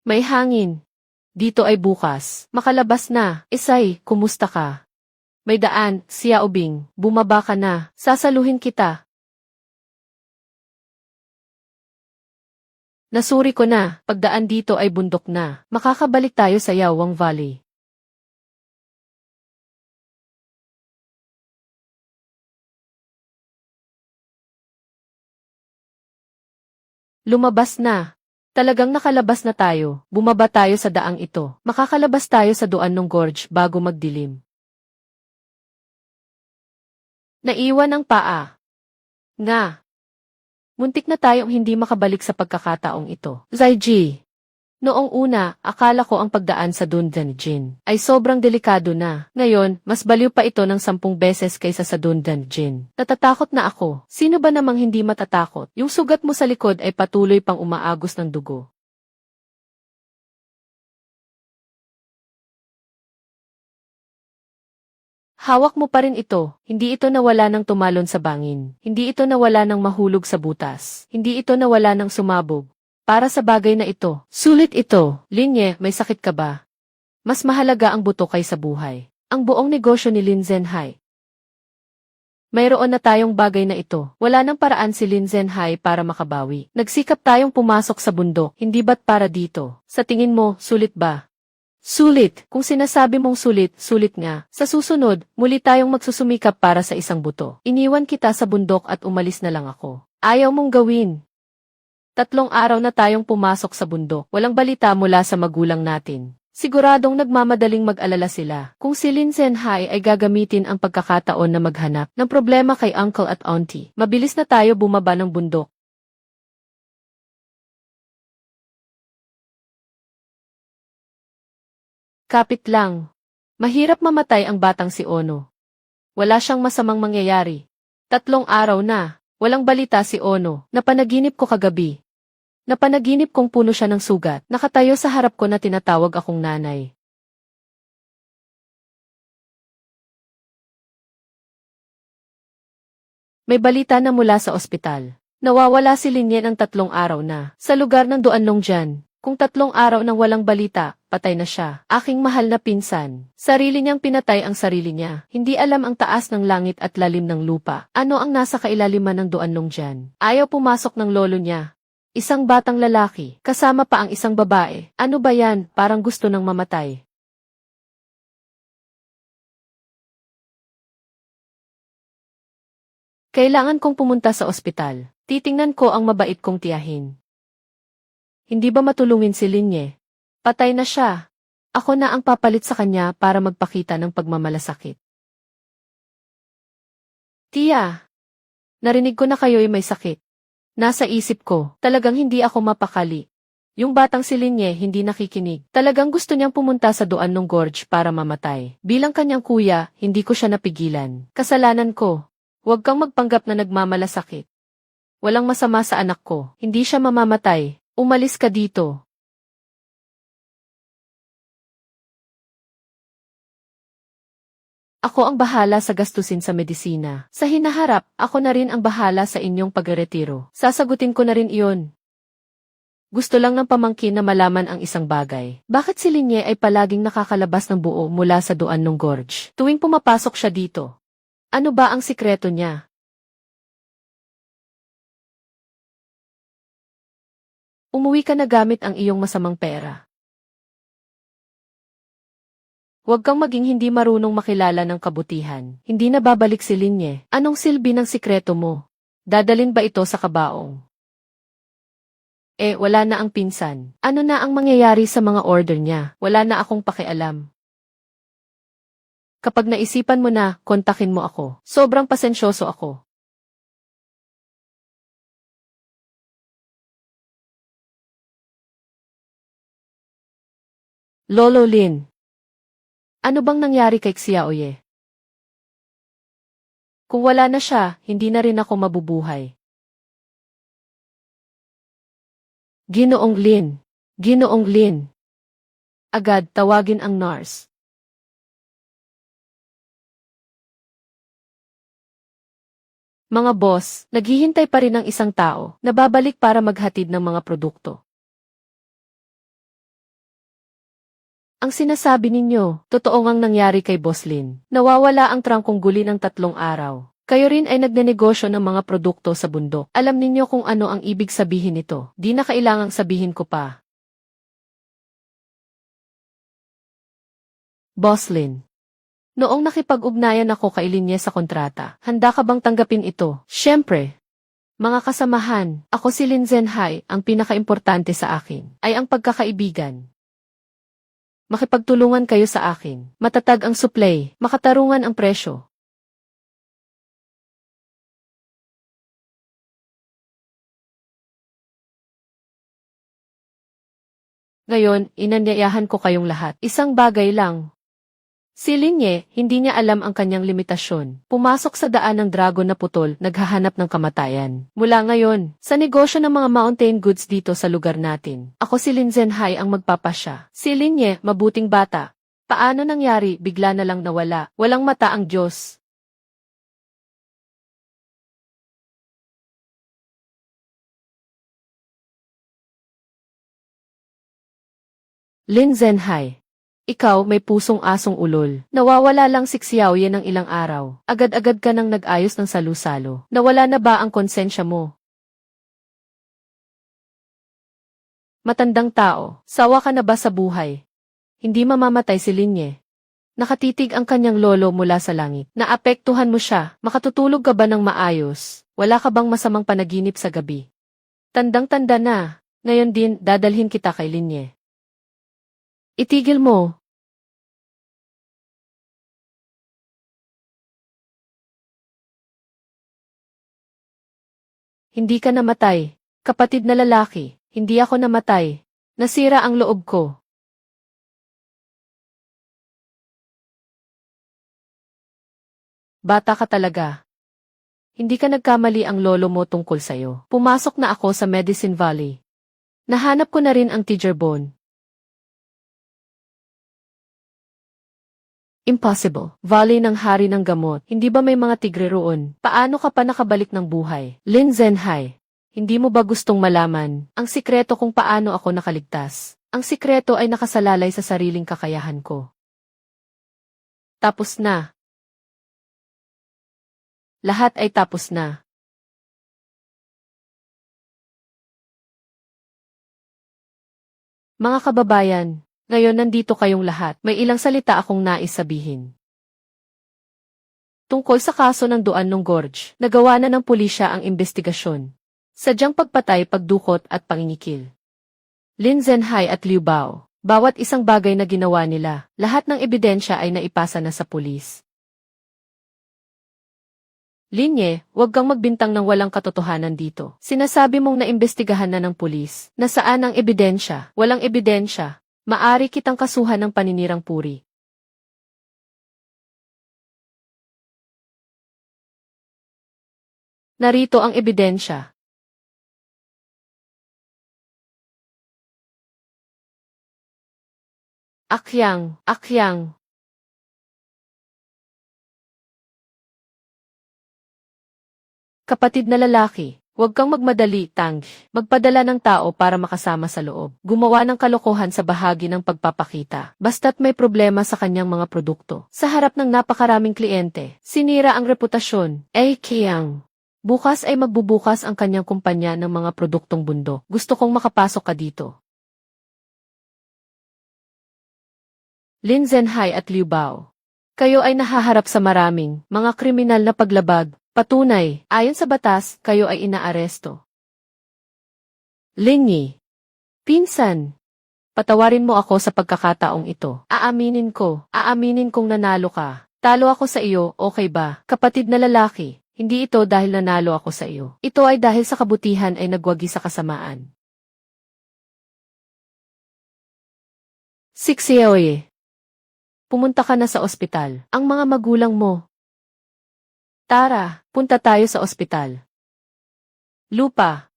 S1: May hangin. Dito ay bukas. Makalabas na. Isay, kumusta ka? May daan, Xiao Bing. Bumaba ka na. Sasaluhin kita. Nasuri ko na. Pagdaan dito ay bundok na. Makakabalik tayo sa Yawang Valley. Lumabas na. Talagang nakalabas na tayo. Bumaba tayo sa daang ito. Makakalabas tayo sa duan ng gorge bago magdilim. Naiwan ang paa. Nga. Muntik na tayong hindi makabalik sa pagkakataong ito. Zaiji. Noong una, akala ko ang pagdaan sa Dundanjin ay sobrang delikado na. Ngayon, mas baliw pa ito ng 10 beses kaysa sa Dundanjin. Natatakot na ako. Sino ba namang hindi matatakot? Yung sugat mo sa likod ay patuloy pang umaagos ng dugo. Hawak mo pa rin ito. Hindi ito nawala ng tumalon sa bangin. Hindi ito nawala ng mahulog sa butas. Hindi ito nawala ng sumabog. Para sa bagay na ito, sulit ito. Linye, may sakit ka ba? Mas mahalaga ang buto kaysa buhay. Ang buong negosyo ni Lin Zhenhai Mayroon na tayong bagay na ito. Wala nang paraan si Lin Zhenhai para makabawi. Nagsikap tayong pumasok sa bundok, hindi ba't para dito? Sa tingin mo, sulit ba? Sulit. Kung sinasabi mong sulit, sulit nga. Sa susunod, muli tayong magsusumikap para sa isang buto. Iniwan kita sa bundok at umalis na lang ako. Ayaw mong gawin. 3 araw na tayong pumasok sa bundok. Walang balita mula sa magulang natin. Siguradong nagmamadaling mag-alala sila kung si Lin Zhenhai ay gagamitin ang pagkakataon na maghanap ng problema kay uncle at auntie. Mabilis na tayo bumaba ng bundok. Kapit lang. Mahirap mamatay ang batang si Ono. Wala siyang masamang mangyayari. 3 araw na. Walang balita si Ono. Napanaginip ko kagabi. Napanaginip kong puno siya ng sugat. Nakatayo sa harap ko na tinatawag akong nanay. May balita na mula sa ospital. Nawawala si Linyen ng 3 araw na. Sa lugar ng Duanlong dyan. Kung 3 araw nang walang balita, patay na siya. Aking mahal na pinsan. Sarili niyang pinatay ang sarili niya. Hindi alam ang taas ng langit at lalim ng lupa. Ano ang nasa kailaliman ng Duanlong dyan? Ayaw pumasok ng lolo niya. Isang batang lalaki, kasama pa ang isang babae. Ano ba yan? Parang gusto nang mamatay. Kailangan kong pumunta sa ospital. Titingnan ko ang mabait kong tiyahin. Hindi ba matulungin si Linye? Patay na siya. Ako na ang papalit sa kanya para magpakita ng pagmamalasakit. Tiya, narinig ko na kayo'y may sakit. Nasa isip ko, talagang hindi ako mapakali. Yung batang si Linye hindi nakikinig. Talagang gusto niyang pumunta sa Duanlong Gorge para mamatay. Bilang kanyang kuya, hindi ko siya napigilan. Kasalanan ko. Huwag kang magpanggap na nagmamalasakit. Walang masama sa anak ko. Hindi siya mamamatay. Umalis ka dito. Ako ang bahala sa gastusin sa medisina. Sa hinaharap, ako na rin ang bahala sa inyong pagretiro. Sasagutin ko na rin iyon. Gusto lang ng pamangkin na malaman ang isang bagay. Bakit si Linye ay palaging nakakalabas ng buo mula sa Duanlong Gorge? Tuwing pumapasok siya dito. Ano ba ang sikreto niya? Umuwi ka na gamit ang iyong masamang pera. Huwag kang maging hindi marunong makilala ng kabutihan. Hindi na babalik si Linye. Anong silbi ng sikreto mo? Dadalin ba ito sa kabaong? Wala na ang pinsan. Ano na ang mangyayari sa mga order niya? Wala na akong pakialam. Kapag naisipan mo na, kontakin mo ako. Sobrang pasensyoso ako. Lolo Lin. Ano bang nangyari kay Xiaoye? Kung wala na siya, hindi na rin ako mabubuhay. Ginoong Lin. Ginoong Lin. Agad tawagin ang nurse. Mga boss, naghihintay pa rin ang isang tao na babalik para maghatid ng mga produkto. Ang sinasabi ninyo, totoo ngang nangyari kay Boss Lin. Nawawala ang trangkong guli ng 3 araw. Kayo rin ay nagnenegosyo ng mga produkto sa bundok. Alam ninyo kung ano ang ibig sabihin nito. Di na kailangang sabihin ko pa. Boss Lin. Noong nakipag-ugnayan ako kay Linye sa kontrata, handa ka bang tanggapin ito? Siyempre. Mga kasamahan, ako si Lin Zhenhai, ang pinakaimportante sa akin ay ang pagkakaibigan. Makipagtulungan kayo sa akin. Matatag ang supply, makatarungan ang presyo. Ngayon, inanyayahan ko kayong lahat. Isang bagay lang. Si Linye, hindi niya alam ang kanyang limitasyon. Pumasok sa daan ng dragon na putol, naghahanap ng kamatayan. Mula ngayon, sa negosyo ng mga mountain goods dito sa lugar natin, ako si Lin Zhenhai ang magpapasya. Si Linye, mabuting bata. Paano nangyari, bigla na lang nawala. Walang mata ang Diyos. Lin Zhenhai. Ikaw may pusong asong ulol. Nawawala lang si Xiao Ye ng ilang araw. Agad-agad ka nang nag-ayos ng salu-salo. Nawala na ba ang konsensya mo? Matandang tao, sawa ka na ba sa buhay? Hindi mamamatay si Linye. Nakatitig ang kanyang lolo mula sa langit. Naapektuhan mo siya, makatutulog ka ba ng maayos? Wala ka bang masamang panaginip sa gabi? Tandang-tanda na, ngayon din dadalhin kita kay Linye. Itigil mo. Hindi ka namatay. Kapatid na lalaki, hindi ako namatay. Nasira ang loob ko. Bata ka talaga. Hindi ka nagkamali ang lolo mo tungkol sa'yo. Pumasok na ako sa Medicine Valley. Nahanap ko na rin ang Tigerbone. Impossible. Valley ng hari ng gamot. Hindi ba may mga tigre roon? Paano ka pa nakabalik ng buhay? Lin Zhenhai, hindi mo ba gustong malaman ang sikreto kung paano ako nakaligtas? Ang sikreto ay nakasalalay sa sariling kakayahan ko. Tapos na. Lahat ay tapos na. Mga kababayan, ngayon nandito kayong lahat. May ilang salita akong nais sabihin. Tungkol sa kaso ng Duan ng Gorge, nagawa na ng pulisya ang investigasyon. Sadyang pagpatay, pagdukot at pangingikil. Lin Zhenhai at Liu Bao, bawat isang bagay na ginawa nila, lahat ng ebidensya ay naipasa na sa pulis. Linye, huwag kang magbintang ng walang katotohanan dito. Sinasabi mong naimbestigahan na ng pulis. Nasaan ang ebidensya? Walang ebidensya. Maari kitang kasuhan ng paninirang puri. Narito ang ebidensya. Akyang, akyang. Kapatid na lalaki, huwag kang magmadali, Tang. Magpadala ng tao para makasama sa loob. Gumawa ng kalokohan sa bahagi ng pagpapakita. Basta't may problema sa kanyang mga produkto. Sa harap ng napakaraming kliyente, sinira ang reputasyon. Kyang. Bukas ay magbubukas ang kanyang kumpanya ng mga produktong bundok. Gusto kong makapasok ka dito. Lin Zhenhai at Liu Bao, kayo ay nahaharap sa maraming mga kriminal na paglabag. Patunay, ayon sa batas, kayo ay inaaresto. Linyi, pinsan, patawarin mo ako sa pagkakataong ito. Aaminin kong nanalo ka. Talo ako sa iyo, okay ba? Kapatid na lalaki, hindi ito dahil nanalo ako sa iyo. Ito ay dahil sa kabutihan ay nagwagi sa kasamaan. Xiaoye, pumunta ka na sa ospital. Ang mga magulang mo. Tara, punta tayo sa ospital. Lupa.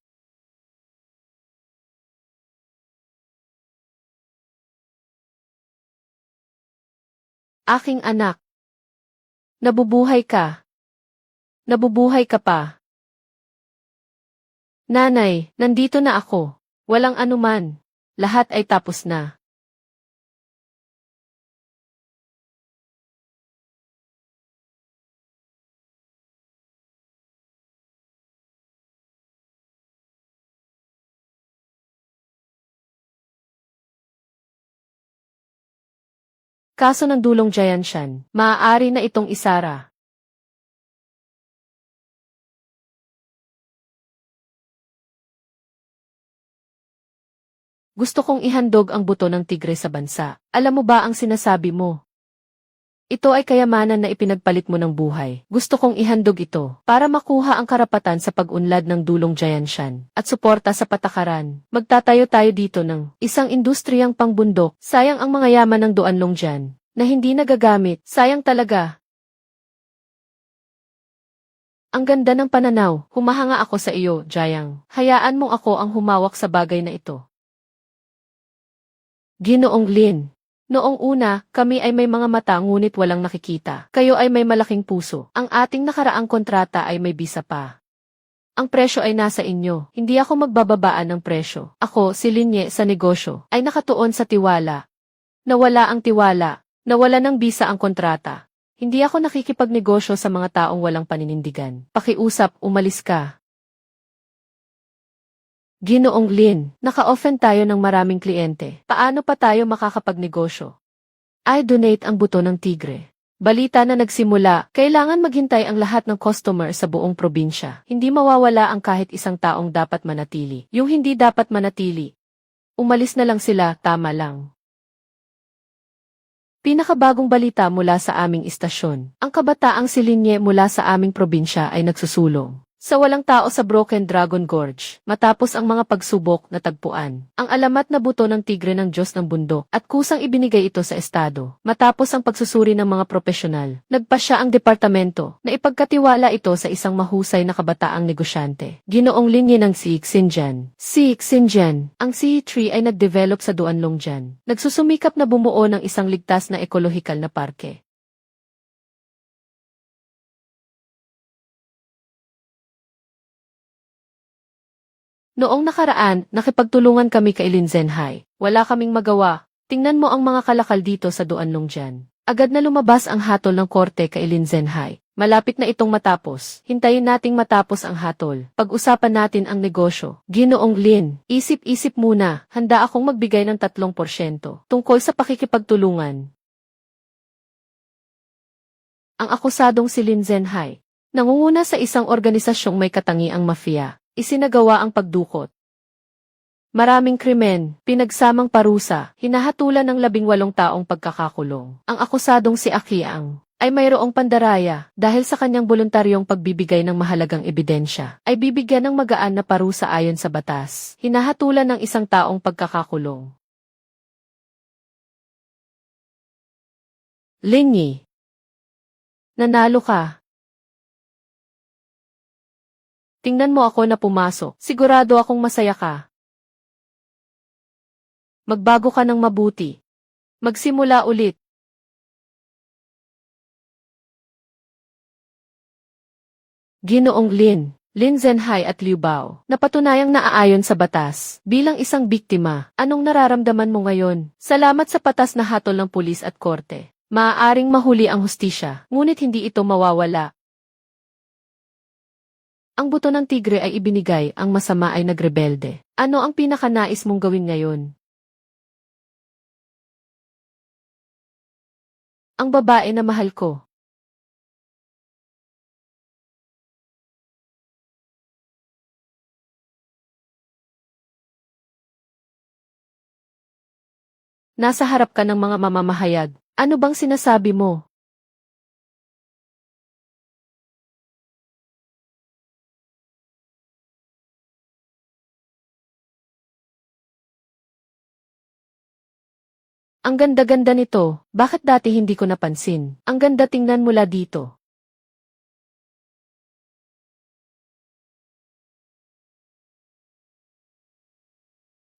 S1: Aking anak. Nabubuhay ka. Nabubuhay ka pa. Nanay, nandito na ako. Walang anuman. Lahat ay tapos na. Kaso ng dulong Jianshan, maaari na itong isara. Gusto kong ihandog ang buto ng tigre sa bansa. Alam mo ba ang sinasabi mo? Ito ay kayamanan na ipinagpalit mo ng buhay. Gusto kong ihandog ito para makuha ang karapatan sa pag-unlad ng dulong Jianshan at suporta sa patakaran. Magtatayo tayo dito ng isang industriyang pangbundok. Sayang ang mga yaman ng Duanlong dyan na hindi nagagamit. Sayang talaga. Ang ganda ng pananaw. Humahanga ako sa iyo, Jiang. Hayaan mong ako ang humawak sa bagay na ito. Ginoong Lin. Noong una, kami ay may mga mata ngunit walang nakikita. Kayo ay may malaking puso. Ang ating nakaraang kontrata ay may bisa pa. Ang presyo ay nasa inyo. Hindi ako magbababaan ng presyo. Ako, si Linye sa negosyo, ay nakatuon sa tiwala. Nawala ang tiwala. Nawala ng bisa ang kontrata. Hindi ako nakikipagnegosyo sa mga taong walang paninindigan. Pakiusap, umalis ka. Ginoong Lin, naka-offend tayo ng maraming kliyente. Paano pa tayo makakapagnegosyo? I-donate ang buto ng tigre. Balita na nagsimula, kailangan maghintay ang lahat ng customer sa buong probinsya. Hindi mawawala ang kahit isang taong dapat manatili. Yung hindi dapat manatili. Umalis na lang sila, tama lang. Pinakabagong balita mula sa aming istasyon. Ang kabataang si Linye mula sa aming probinsya ay nagsusulong sa walang tao sa Broken Dragon Gorge, matapos ang mga pagsubok na tagpuan. Ang alamat na buto ng tigre ng Diyos ng bundok at kusang ibinigay ito sa estado. Matapos ang pagsusuri ng mga profesional, nagpasya ang departamento na ipagkatiwala ito sa isang mahusay na kabataang negosyante. Ginoong Linye ng Siik Xinjian. Siik Xinjian, ang CE3 ay nag-develop sa Duanlongjian. Nagsusumikap na bumuo ng isang ligtas na ekolohikal na parke. Noong nakaraan, nakipagtulungan kami kay Lin Zhenhai. Wala kaming magawa. Tingnan mo ang mga kalakal dito sa Duanlongjian. Agad na lumabas ang hatol ng korte kay Lin Zhenhai. Malapit na itong matapos. Hintayin nating matapos ang hatol. Pag-usapan natin ang negosyo. Ginoong Lin, isip-isip muna. Handa akong magbigay ng 3% tungkol sa pakikipagtulungan. Ang akusadong si Lin Zhenhai, nangunguna sa isang organisasyong may katangiang mafia. Isinagawa ang pagdukot. Maraming krimen, pinagsamang parusa, hinahatulan ng 18 taong pagkakakulong. Ang akusadong si Akiang ay mayroong pandaraya dahil sa kanyang voluntaryong pagbibigay ng mahalagang ebidensya, ay bibigyan ng magaan na parusa ayon sa batas. Hinahatulan ng 1 taong pagkakakulong. Linyi, nanalo ka. Tingnan mo ako na pumasok. Sigurado akong masaya ka. Magbago ka ng mabuti. Magsimula ulit. Ginoong Lin Zhenhai at Liu Bao, napatunayang naaayon sa batas. Bilang isang biktima, anong nararamdaman mo ngayon? Salamat sa patas na hatol ng pulis at korte. Maaaring mahuli ang hustisya, ngunit hindi ito mawawala. Ang buto ng tigre ay ibinigay, ang masama ay nagrebelde. Ano ang pinakanais mong gawin ngayon? Ang babae na mahal ko. Nasa harap ka ng mga mamamahayag. Ano bang sinasabi mo? Ang ganda-ganda nito, bakit dati hindi ko napansin? Ang ganda tingnan mula dito.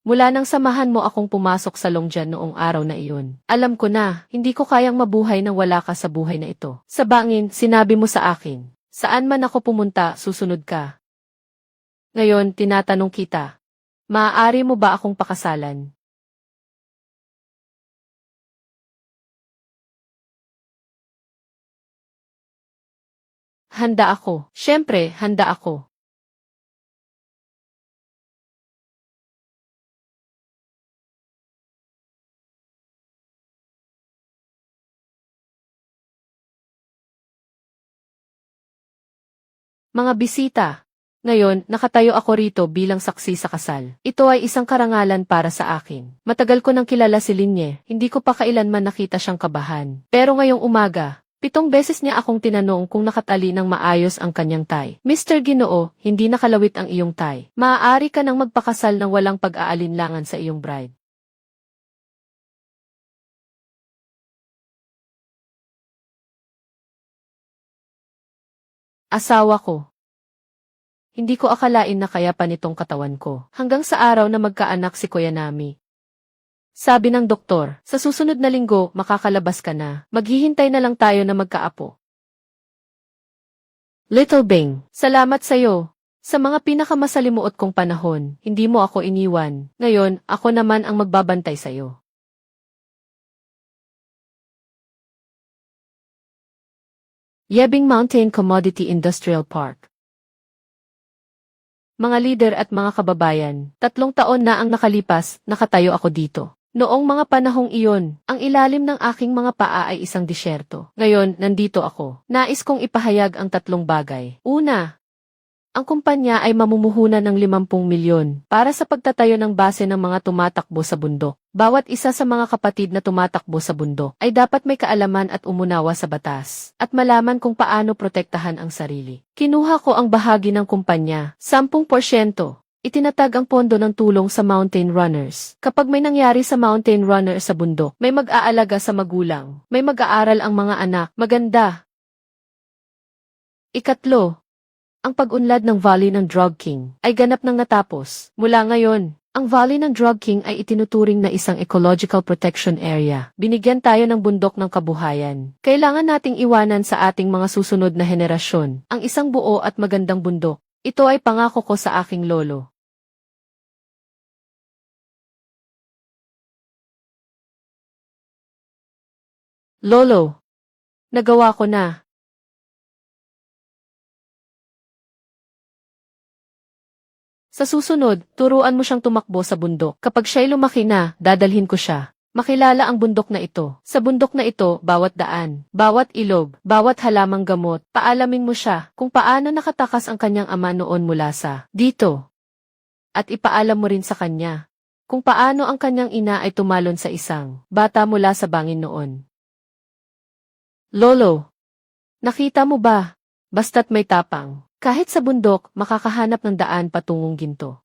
S1: Mula nang samahan mo akong pumasok sa Longjian noong araw na iyon, alam ko na, hindi ko kayang mabuhay nang wala ka sa buhay na ito. Sa bangin, sinabi mo sa akin, saan man ako pumunta, susunod ka. Ngayon, tinatanong kita, maaari mo ba akong pakasalan? Handa ako. Siyempre, handa ako. Mga bisita. Ngayon, nakatayo ako rito bilang saksi sa kasal. Ito ay isang karangalan para sa akin. Matagal ko nang kilala si Linye, hindi ko pa kailanman nakita siyang kabahan. Pero ngayong umaga, 7 beses niya akong tinanong kung nakatali ng maayos ang kanyang tie. Mr. Ginoo, hindi nakalawit ang iyong tie. Maaari ka nang magpakasal ng walang pag-aalinlangan sa iyong bride. Asawa ko. Hindi ko akalain na kaya pa nitong katawan ko. Hanggang sa araw na magkaanak si Kuya Nami. Sabi ng doktor, sa susunod na linggo, makakalabas ka na. Maghihintay na lang tayo na magkaapo. Little Bing, salamat sa'yo. Sa mga pinakamasalimuot kong panahon, hindi mo ako iniwan. Ngayon, ako naman ang magbabantay sa'yo. Yebing Mountain Commodity Industrial Park. Mga lider at mga kababayan, 3 taon na ang nakalipas, nakatayo ako dito. Noong mga panahong iyon, ang ilalim ng aking mga paa ay isang disyerto. Ngayon, nandito ako. Nais kong ipahayag ang 3 bagay. Una, ang kumpanya ay mamumuhunan ng 50 milyon para sa pagtatayo ng base ng mga tumatakbo sa bundok. Bawat isa sa mga kapatid na tumatakbo sa bundok ay dapat may kaalaman at umunawa sa batas at malaman kung paano protektahan ang sarili. Kinuha ko ang bahagi ng kumpanya, 10%. Itinatag ang pondo ng tulong sa mountain runners. Kapag may nangyari sa mountain runner sa bundok, may mag-aalaga sa magulang, may mag-aaral ang mga anak, maganda. Ikatlo, ang pag-unlad ng Valley ng Drug King ay ganap nang natapos. Mula ngayon, ang Valley ng Drug King ay itinuturing na isang ecological protection area. Binigyan tayo ng bundok ng kabuhayan. Kailangan nating iwanan sa ating mga susunod na henerasyon ang isang buo at magandang bundok. Ito ay pangako ko sa aking lolo. Lolo, nagawa ko na. Sa susunod, turuan mo siyang tumakbo sa bundok. Kapag siya'y lumaki na, dadalhin ko siya. Makilala ang bundok na ito. Sa bundok na ito, bawat daan, bawat ilog, bawat halamang gamot, paalamin mo siya kung paano nakatakas ang kanyang ama noon mula sa dito. At ipaalam mo rin sa kanya kung paano ang kanyang ina ay tumalon sa isang bata mula sa bangin noon. Lolo, nakita mo ba? Basta't may tapang. Kahit sa bundok, makakahanap ng daan patungong ginto.